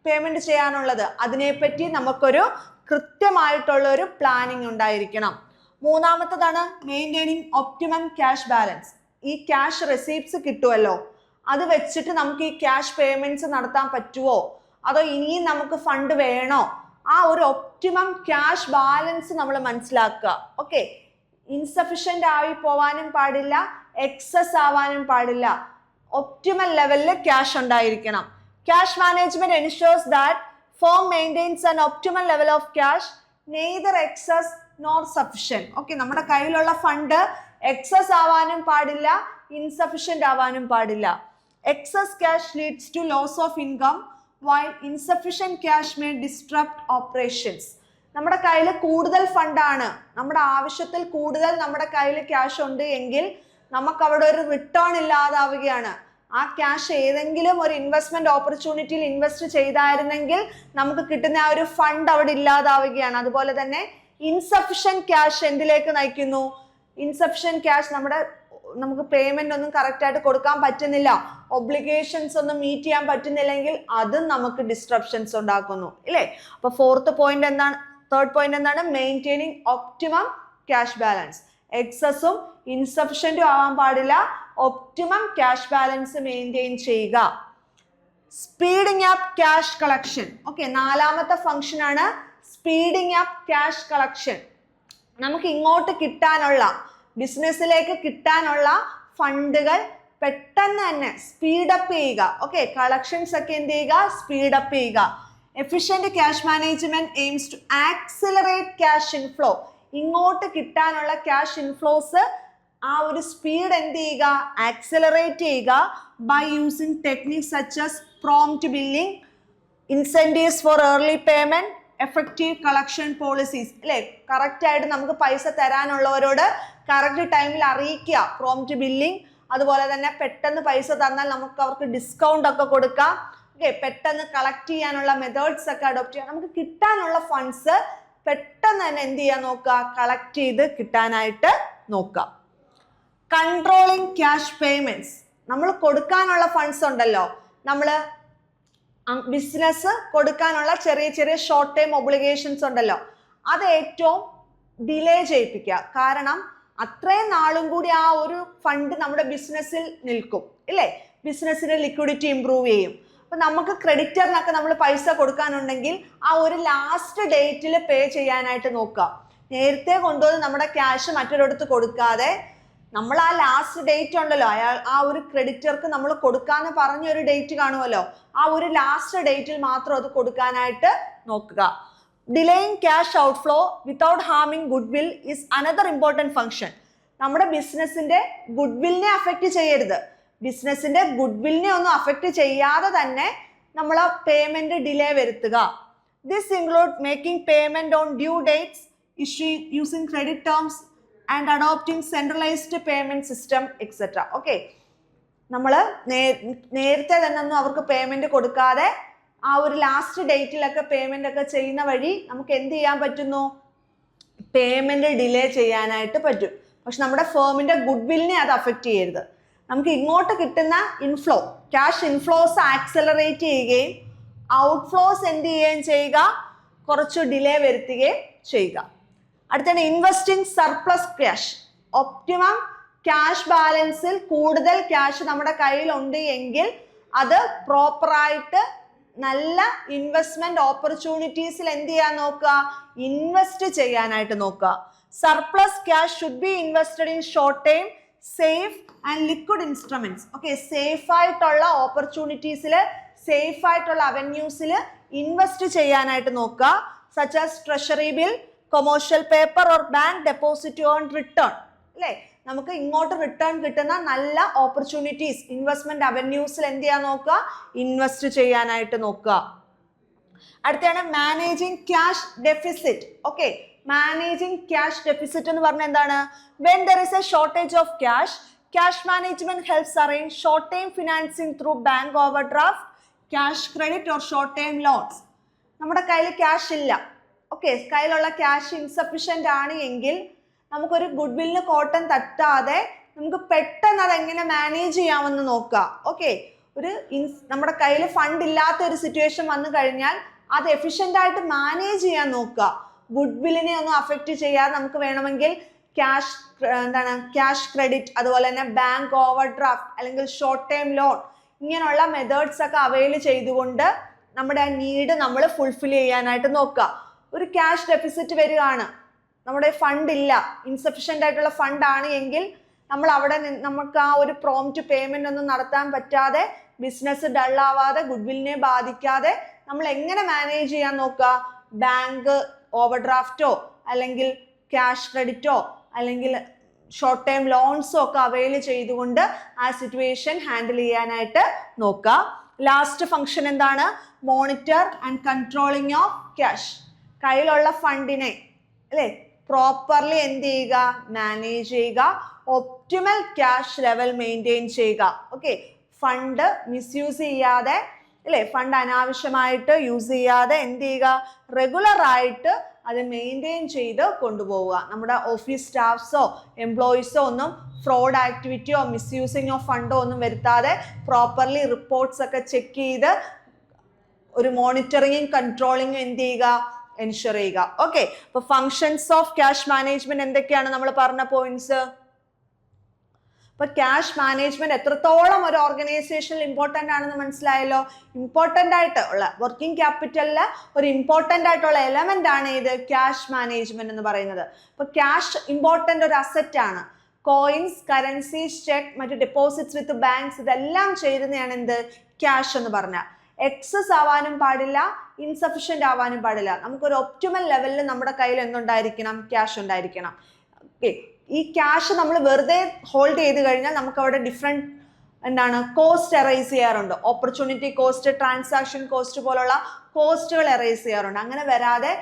പേയ്മെന്റ് ചെയ്യാനുള്ളത്, അതിനെപ്പറ്റി നമുക്കൊരു കൃത്യമായിട്ടുള്ള ഒരു പ്ലാനിങ് ഉണ്ടായിരിക്കണം. മൂന്നാമത്തതാണ് മെയിൻറ്റെയിനിങ് ഒപ്റ്റിമം ക്യാഷ് ബാലൻസ്. ഈ ക്യാഷ് റെസീപ്റ്റ്സ് കിട്ടുമല്ലോ, അത് വെച്ചിട്ട് നമുക്ക് ഈ ക്യാഷ് പേയ്മെന്റ്സ് നടത്താൻ പറ്റുമോ, അതോ ഇനിയും നമുക്ക് ഫണ്ട് വേണോ, ആ ഒരു ഒപ്റ്റിമം ക്യാഷ് ബാലൻസ് നമ്മൾ മനസ്സിലാക്കുക. ഓക്കെ, ഇൻസഫിഷ്യന്റ് ആയി പോവാനും പാടില്ല, എക്സസ് ആവാനും പാടില്ല, ഒപ്റ്റിമൽ ലെവലിൽ ക്യാഷ് ഉണ്ടായിരിക്കണം. Cash management ensures that firm maintains an optimal level of cash, neither excess nor sufficient. Okay, നമ്മുടെ കയ്യിലുള്ള ഫണ്ട് എക്സസ് ആവാനും പാടില്ല, ഇൻസഫിഷ്യന്റ് ആവാനും പാടില്ല. Excess cash leads to loss of income while insufficient cash may disrupt operations. നമ്മുടെ കയ്യിൽ കൂടുതൽ ഫണ്ടാണ്, നമ്മുടെ ആവശ്യത്തിൽ കൂടുതൽ നമ്മുടെ കയ്യിൽ ക്യാഷ് ഉണ്ട് എങ്കിൽ നമുക്ക് അവിടെ ഒരു റിട്ടേൺ ഇല്ലാതാവുകയാണ്. ആ ക്യാഷ് ഏതെങ്കിലും ഒരു ഇൻവെസ്റ്റ്മെന്റ് ഓപ്പർച്യൂണിറ്റിയിൽ ഇൻവെസ്റ്റ് ചെയ്തായിരുന്നെങ്കിൽ നമുക്ക് കിട്ടുന്ന ആ ഒരു ഫണ്ട് അവിടെ ഇല്ലാതാവുകയാണ്. അതുപോലെ തന്നെ ഇൻസഫിഷ്യന്റ് ക്യാഷ് എന്തിലേക്ക് നയിക്കുന്നു? ഇൻസഫിഷ്യന്റ് ക്യാഷ് നമുക്ക് പേയ്മെന്റ് ഒന്നും കറക്റ്റ് ആയിട്ട് കൊടുക്കാൻ പറ്റുന്നില്ല, ഒബ്ലിഗേഷൻസ് ഒന്നും മീറ്റ് ചെയ്യാൻ പറ്റുന്നില്ലെങ്കിൽ അതും നമുക്ക് ഡിസ്ട്രപ്ഷൻസ് ഉണ്ടാക്കുന്നു, ഇല്ലേ? അപ്പൊ തേർഡ് പോയിന്റ് എന്താണ്? Maintaining optimum cash balance. എക്സസും ഇൻസഫിഷ്യന്റും ആവാൻ പാടില്ല, ഒപ്റ്റിമം ക്യാഷ് ബാലൻസ് മെയിൻറ്റെയിൻ ചെയ്യുക. Speeding up cash collection. Okay, നാലാമത്തെ ഫംഗ്ഷൻ ആണ് സ്പീഡിങ് അപ്പ് ക്യാഷ് കളക്ഷൻ. നമുക്ക് ഇങ്ങോട്ട് കിട്ടാനുള്ള, ബിസിനസ്സിലേക്ക് കിട്ടാനുള്ള ഫണ്ടുകൾ പെട്ടെന്ന് തന്നെ സ്പീഡപ്പ് ചെയ്യുക. ഓക്കെ, കളക്ഷൻസ് ഒക്കെ എന്ത് ചെയ്യുക? സ്പീഡപ്പ് ചെയ്യുക. Efficient cash management aims to accelerate cash inflow. ഇങ്ങോട്ട് കിട്ടാനുള്ള ക്യാഷ് ഇൻഫ്ലോസ് ആ ഒരു സ്പീഡ് എന്ത് ചെയ്യുക? ആക്സിലറേറ്റ് ചെയ്യുക by using techniques such as prompt billing, incentives for early payment, effective collection policies. അല്ലെ, കറക്റ്റ് ആയിട്ട് നമുക്ക് പൈസ തരാനുള്ളവരോട് കറക്റ്റ് ടൈമിൽ അറിയിക്കുക, പ്രോംപ്റ്റ് ബില്ലിംഗ്. അതുപോലെ തന്നെ പെട്ടെന്ന് പൈസ തന്നാൽ നമുക്ക് അവർക്ക് ഡിസ്കൗണ്ട് ഒക്കെ കൊടുക്കാം. ഓക്കെ, പെട്ടെന്ന് കളക്ട് ചെയ്യാനുള്ള മെത്തേഡ്സ് ഒക്കെ അഡോപ്റ്റ് ചെയ്യാം. നമുക്ക് കിട്ടാനുള്ള ഫണ്ട്സ് പെട്ടെന്ന് തന്നെ എന്ത് ചെയ്യാൻ നോക്കുക? കളക്ട് ചെയ്ത് കിട്ടാനായിട്ട് നോക്കുക. Controlling cash payments. നമ്മൾ കൊടുക്കാനുള്ള ഫണ്ട്സ് ഉണ്ടല്ലോ, നമ്മൾ ബിസിനസ് കൊടുക്കാനുള്ള ചെറിയ ചെറിയ ഷോർട്ട് ടൈം ഒബ്ലിഗേഷൻസ് ഉണ്ടല്ലോ, അത് ഏറ്റവും ഡിലേ ചെയ്യിപ്പിക്കുക. കാരണം അത്രയും നാളും കൂടി ആ ഒരു ഫണ്ട് നമ്മുടെ ബിസിനസ്സിൽ നിൽക്കും, ഇല്ലേ? ബിസിനസ്സിന്റെ ലിക്വിഡിറ്റി ഇംപ്രൂവ് ചെയ്യും. അപ്പൊ നമുക്ക് ക്രെഡിറ്ററിനൊക്കെ നമ്മൾ പൈസ കൊടുക്കാനുണ്ടെങ്കിൽ ആ ഒരു ലാസ്റ്റ് ഡേറ്റിൽ പേ ചെയ്യാനായിട്ട് നോക്കുക. നേരത്തെ കൊണ്ടുവന്ന് നമ്മുടെ ക്യാഷ് മറ്റൊരിടത്ത് കൊടുക്കാതെ നമ്മൾ ആ ലാസ്റ്റ് ഡേറ്റ് ഉണ്ടല്ലോ, ആ ഒരു ക്രെഡിറ്റർക്ക് നമ്മൾ കൊടുക്കാന്ന് പറഞ്ഞ ഒരു ഡേറ്റ് കാണുമല്ലോ, ആ ഒരു ലാസ്റ്റ് ഡേറ്റിൽ മാത്രം അത് കൊടുക്കാനായിട്ട് നോക്കുക. Delaying cash outflow without harming goodwill is another important function. നമ്മുടെ ബിസിനസിന്റെ ഗുഡ് വില്ലിനെ അഫക്റ്റ് ചെയ്യരുത്. ബിസിനസിന്റെ ഗുഡ് വില്ലിനെ ഒന്നും അഫക്റ്റ് ചെയ്യാതെ തന്നെ നമ്മൾ പേയ്മെന്റ് ഡിലേ വരുത്തുക. This include making payment on due dates, using credit terms and adopting centralised payment system etcetera. Okay, നമ്മൾ നേരത്തെ തന്നെ ഒന്നും അവർക്ക് പേയ്മെന്റ് കൊടുക്കാതെ ആ ഒരു ലാസ്റ്റ് ഡേറ്റിലൊക്കെ പേയ്മെന്റ് ഒക്കെ ചെയ്യുന്ന വഴി നമുക്ക് എന്ത് ചെയ്യാൻ പറ്റുന്നു? പേയ്മെന്റ് ഡിലേ ചെയ്യാനായിട്ട് പറ്റും. പക്ഷെ നമ്മുടെ ഫേമിന്റെ ഗുഡ് വില്ലിനെ അത് അഫക്റ്റ് ചെയ്യരുത്. നമുക്ക് ഇങ്ങോട്ട് കിട്ടുന്ന ഇൻഫ്ലോ, ക്യാഷ് ഇൻഫ്ലോസ് ആക്സലറേറ്റ് ചെയ്യുകയും ഔട്ട്ഫ്ലോസ് എന്ത് ചെയ്യുകയും ചെയ്യുക? കുറച്ച് ഡിലേ വരുത്തുകയും ചെയ്യുക. അടുത്താണ് investing surplus cash. Optimum cash ബാലൻസിൽ കൂടുതൽ ക്യാഷ് നമ്മുടെ കയ്യിലുണ്ട് എങ്കിൽ അത് പ്രോപ്പറായിട്ട് നല്ല ഇൻവെസ്റ്റ്മെന്റ് ഓപ്പർച്യൂണിറ്റീസിൽ എന്ത് ചെയ്യാൻ നോക്കുക? ഇൻവെസ്റ്റ് ചെയ്യാനായിട്ട് നോക്കുക. Surplus cash should be invested in short time safe and liquid instruments. Okay, safe ആയിട്ടുള്ള ഓപ്പർച്യൂണിറ്റീസിൽ, സേഫ് ആയിട്ടുള്ള അവന്യൂസിൽ ഇൻവെസ്റ്റ് ചെയ്യാനായിട്ട് നോക്കുക. Such as treasury bill, commercial paper or bank deposit on return. അല്ലേ, നമുക്ക് ഇങ്ങോട്ട് റിട്ടേൺ കിട്ടുന്ന നല്ല ഓപ്പർച്യൂണിറ്റീസ്, ഇൻവെസ്റ്റ്മെന്റ് അവന്യൂസിൽ എന്ത് ചെയ്യാൻ നോക്കുക? ഇൻവെസ്റ്റ് ചെയ്യാനായിട്ട് നോക്കുക. അടുത്താണ് managing cash deficit. Okay, managing cash deficit എന്ന് പറഞ്ഞാൽ എന്താണ്? When there is A shortage of cash, cash management helps arrange short time financing through bank over draft, cash credit or short time loans. നമ്മുടെ കയ്യിൽ cash ഇല്ല, okay, കയ്യിലുള്ള cash insufficient ആണ് എങ്കിൽ നമുക്കൊരു ഗുഡ് വില്ലിന് കോട്ടം തട്ടാതെ നമുക്ക് പെട്ടെന്ന് അതെങ്ങനെ മാനേജ് ചെയ്യാമെന്ന് നോക്കുക. ഓക്കെ, നമ്മുടെ കയ്യിൽ ഫണ്ട് ഇല്ലാത്ത ഒരു സിറ്റുവേഷൻ വന്നു കഴിഞ്ഞാൽ അത് എഫിഷ്യന്റ് ആയിട്ട് മാനേജ് ചെയ്യാൻ നോക്കുക. ഗുഡ് വില്ലിനെ ഒന്നും അഫക്റ്റ് ചെയ്യാതെ നമുക്ക് വേണമെങ്കിൽ ക്യാഷ് ക്രെഡിറ്റ്, അതുപോലെ തന്നെ ബാങ്ക് ഓവർ ഡ്രാഫ്റ്റ് അല്ലെങ്കിൽ ഷോർട്ട് ടൈം ലോൺ, ഇങ്ങനെയുള്ള മെത്തേഡ്സ് ഒക്കെ അവൈൽ ചെയ്തുകൊണ്ട് നമ്മുടെ ആ നീഡ് നമ്മൾ ഫുൾഫിൽ ചെയ്യാനായിട്ട് നോക്കുക. ഒരു ക്യാഷ് ഡെഫിസിറ്റ് വരികയാണ്, നമ്മുടെ ഫണ്ട് ഇല്ല, ഇൻസഫിഷ്യൻ്റ് ആയിട്ടുള്ള ഫണ്ട് ആണ് എങ്കിൽ നമ്മൾ അവിടെ നമുക്ക് ആ ഒരു പ്രോംപ്റ്റ് പേയ്മെന്റ് ഒന്നും നടത്താൻ പറ്റാതെ, ബിസിനസ് ഡള്ളാവാതെ, ഗുഡ് വില്ലിനെ ബാധിക്കാതെ നമ്മൾ എങ്ങനെ മാനേജ് ചെയ്യാൻ നോക്കുക? ബാങ്ക് ഓവർ ഡ്രാഫ്റ്റോ അല്ലെങ്കിൽ ക്യാഷ് ക്രെഡിറ്റോ അല്ലെങ്കിൽ ഷോർട്ട് ടൈം ലോൺസോ ഒക്കെ അവൈൽ ചെയ്തുകൊണ്ട് ആ സിറ്റുവേഷൻ ഹാൻഡിൽ ചെയ്യാനായിട്ട് നോക്കുക. ലാസ്റ്റ് ഫംഗ്ഷൻ എന്താണ്? Monitor and controlling of cash. കയ്യിലുള്ള ഫണ്ടിനെ അല്ലേ പ്രോപ്പർലി എന്ത് ചെയ്യുക? മാനേജ് ചെയ്യുക. ഒപ്റ്റിമൽ ക്യാഷ് ലെവൽ മെയിൻറ്റെയിൻ ചെയ്യുക. ഓക്കെ, ഫണ്ട് മിസ്യൂസ് ചെയ്യാതെ അല്ലേ, ഫണ്ട് അനാവശ്യമായിട്ട് യൂസ് ചെയ്യാതെ എന്ത് ചെയ്യുക? റെഗുലർ ആയിട്ട് അത് മെയിൻറ്റെയിൻ ചെയ്ത് കൊണ്ടുപോവുക. നമ്മുടെ ഓഫീസ് സ്റ്റാഫ്സോ എംപ്ലോയീസോ ഒന്നും ഫ്രോഡ് ആക്ടിവിറ്റിയോ മിസ്യൂസിങ് ഓഫ് ഫണ്ടോ ഒന്നും വരുത്താതെ പ്രോപ്പർലി റിപ്പോർട്ട്സ് ഒക്കെ ചെക്ക് ചെയ്ത് ഒരു മോണിറ്ററിങ്ങും കൺട്രോളിങ്ങും എന്ത് ചെയ്യുക? എൻഷുർ ചെയ്യുക. ഓക്കെ, അപ്പൊ ഫങ്ഷൻസ് ഓഫ് ക്യാഷ് മാനേജ്മെന്റ് എന്തൊക്കെയാണ് നമ്മൾ പറഞ്ഞ പോയിന്റ്സ്? അപ്പൊ ക്യാഷ് മാനേജ്മെന്റ് എത്രത്തോളം ഒരു ഓർഗനൈസേഷനിൽ ഇമ്പോർട്ടൻ്റ് ആണെന്ന് മനസ്സിലായല്ലോ. ഇമ്പോർട്ടൻ്റ് ആയിട്ട് ഉള്ള വർക്കിംഗ് ക്യാപിറ്റലില് ഒരു ഇമ്പോർട്ടൻ്റ് ആയിട്ടുള്ള എലമെന്റ് ആണ് ഇത് ക്യാഷ് മാനേജ്മെന്റ് എന്ന് പറയുന്നത്. അപ്പൊ ക്യാഷ് ഇമ്പോർട്ടൻ്റ് ഒരു അസറ്റ് ആണ്. കോയിൻസ്, കറൻസീസ്, ചെക്ക്, മറ്റു ഡെപ്പോസിറ്റ്സ് വിത്ത് ബാങ്ക്സ്, ഇതെല്ലാം ചേരുന്നതാണ് എന്ത്? ക്യാഷ് എന്ന് പറഞ്ഞാൽ. എക്സസ് ആവാനും പാടില്ല, ഇൻസഫിഷ്യന്റ് ആവാനും പാടില്ല. നമുക്കൊരു ഒപ്റ്റിമൽ ലെവലിൽ നമ്മുടെ കയ്യിൽ എന്തുണ്ടായിരിക്കണം? ക്യാഷ് ഉണ്ടായിരിക്കണം. ഓക്കെ, ഈ ക്യാഷ് നമ്മൾ വെറുതെ ഹോൾഡ് ചെയ്ത് കഴിഞ്ഞാൽ നമുക്ക് അവിടെ ഡിഫറെന്റ് കോസ്റ്റ് എറേസ് ചെയ്യാറുണ്ട്. ഓപ്പർച്യൂണിറ്റി കോസ്റ്റ്, ട്രാൻസാക്ഷൻ കോസ്റ്റ് പോലുള്ള കോസ്റ്റുകൾ എറേസ് ചെയ്യാറുണ്ട്. അങ്ങനെ വരാതെ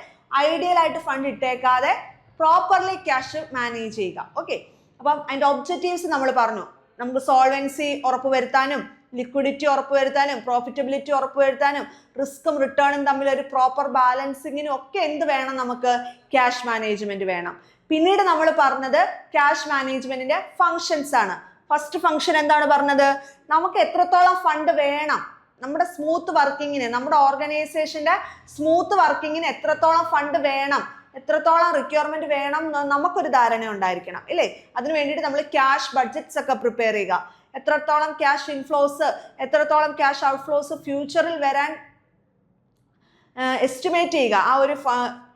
ഐഡിയൽ ആയിട്ട് ഫണ്ട് ഇട്ടേക്കാതെ പ്രോപ്പർലി ക്യാഷ് മാനേജ് ചെയ്യുക. ഓക്കെ, അപ്പം അതിന്റെ ഒബ്ജക്റ്റീവ്സ് നമ്മൾ പറഞ്ഞു. നമുക്ക് സോൾവൻസി ഉറപ്പുവരുത്താനും, ലിക്വിഡിറ്റി ഉറപ്പുവരുത്താനും, പ്രോഫിറ്റബിലിറ്റി ഉറപ്പുവരുത്താനും, റിസ്ക്കും റിട്ടേണും തമ്മിൽ ഒരു പ്രോപ്പർ ബാലൻസിങ്ങിനും ഒക്കെ എന്ത് വേണം? നമുക്ക് ക്യാഷ് മാനേജ്മെന്റ് വേണം. പിന്നീട് നമ്മൾ പറഞ്ഞത് ക്യാഷ് മാനേജ്മെന്റിന്റെ ഫങ്ഷൻസ് ആണ്. ഫസ്റ്റ് ഫങ്ഷൻ എന്താണ് പറഞ്ഞത്? നമുക്ക് എത്രത്തോളം ഫണ്ട് വേണം, നമ്മുടെ സ്മൂത്ത് വർക്കിങ്ങിന്, നമ്മുടെ ഓർഗനൈസേഷന്റെ സ്മൂത്ത് വർക്കിങ്ങിന് എത്രത്തോളം ഫണ്ട് വേണം, എത്രത്തോളം റിക്വയർമെന്റ് വേണം എന്ന് നമുക്കൊരു ധാരണ ഉണ്ടായിരിക്കണം ഇല്ലേ. അതിന് വേണ്ടിയിട്ട് നമ്മൾ ക്യാഷ് ബഡ്ജറ്റ്സ് ഒക്കെ പ്രിപ്പയർ ചെയ്യുക. എത്രത്തോളം ക്യാഷ് ഇൻഫ്ലോസ്, എത്രത്തോളം ക്യാഷ് ഔട്ട്ഫ്ലോസ് ഫ്യൂച്ചറിൽ വരാൻ എസ്റ്റിമേറ്റ് ചെയ്യുക, ആ ഒരു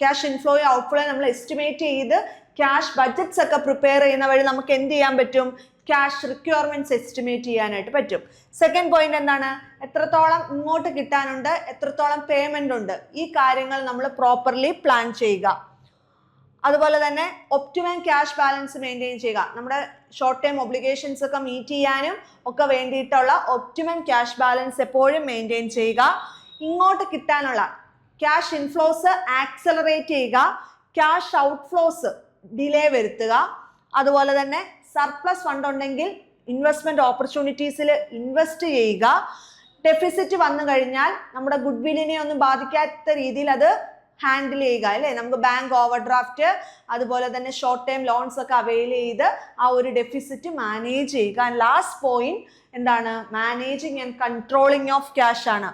ക്യാഷ് ഇൻഫ്ലോയും ഔട്ട്ഫ്ലോയും നമ്മൾ എസ്റ്റിമേറ്റ് ചെയ്ത് ക്യാഷ് ബഡ്ജറ്റ്സ് ഒക്കെ പ്രിപ്പയർ ചെയ്യുന്ന വഴി നമുക്ക് എന്ത് ചെയ്യാൻ പറ്റും? ക്യാഷ് റിക്വയർമെന്റ്സ് എസ്റ്റിമേറ്റ് ചെയ്യാനായിട്ട് പറ്റും. സെക്കൻഡ് പോയിന്റ് എന്താണ്? എത്രത്തോളം ഇങ്ങോട്ട് കിട്ടാനുണ്ട്, എത്രത്തോളം പേയ്മെന്റ് ഉണ്ട്, ഈ കാര്യങ്ങൾ നമ്മൾ പ്രോപ്പർലി പ്ലാൻ ചെയ്യുക. അതുപോലെ തന്നെ ഒപ്റ്റിമം ക്യാഷ് ബാലൻസ് മെയിൻറ്റെയിൻ ചെയ്യുക. നമ്മുടെ ഷോർട്ട് ടൈം ഒബ്ലിഗേഷൻസ് ഒക്കെ മീറ്റ് ചെയ്യാനും ഒക്കെ വേണ്ടിയിട്ടുള്ള ഒപ്റ്റിമം ക്യാഷ് ബാലൻസ് എപ്പോഴും മെയിൻറ്റെയിൻ ചെയ്യുക. ഇങ്ങോട്ട് കിട്ടാനുള്ള ക്യാഷ് ഇൻഫ്ലോസ് ആക്സലറേറ്റ് ചെയ്യുക, ക്യാഷ് ഔട്ട്ഫ്ലോസ് ഡിലേ വരുത്തുക. അതുപോലെ തന്നെ സർപ്ലസ് ഫണ്ട് ഉണ്ടെങ്കിൽ ഇൻവെസ്റ്റ്മെന്റ് ഓപ്പർച്യൂണിറ്റീസിൽ ഇൻവെസ്റ്റ് ചെയ്യുക. ഡെഫിസിറ്റ് വന്നു കഴിഞ്ഞാൽ നമ്മുടെ ഗുഡ് വില്ലിനെ ഒന്നും ബാധിക്കാത്ത രീതിയിൽ അത് ഹാൻഡിൽ ചെയ്യുക, അല്ലേ? നമുക്ക് ബാങ്ക് ഓവർ ഡ്രാഫ്റ്റ് അതുപോലെ തന്നെ ഷോർട്ട് ടൈം ലോൺസ് ഒക്കെ അവൈൽ ചെയ്ത് ആ ഒരു ഡെഫിസിറ്റ് മാനേജ് ചെയ്യുക. ആൻഡ് ലാസ്റ്റ് പോയിന്റ് എന്താണ്? Managing and controlling of cash ആണ്.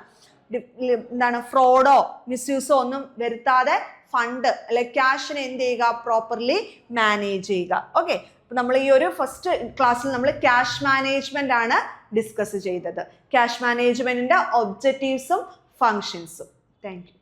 എന്താണ്? ഫ്രോഡോ മിസ്യൂസോ ഒന്നും വരുത്താതെ ഫണ്ട് അല്ലെ ക്യാഷിനെ എന്ത് ചെയ്യുക? പ്രോപ്പർലി മാനേജ് ചെയ്യുക. ഓക്കെ, അപ്പൊ നമ്മൾ ഈ ഒരു ഫസ്റ്റ് ക്ലാസ്സിൽ നമ്മൾ ക്യാഷ് മാനേജ്മെന്റ് ആണ് ഡിസ്കസ് ചെയ്തത്. ക്യാഷ് മാനേജ്മെന്റിന്റെ ഒബ്ജക്റ്റീവ്സും ഫങ്ഷൻസും. Thank you.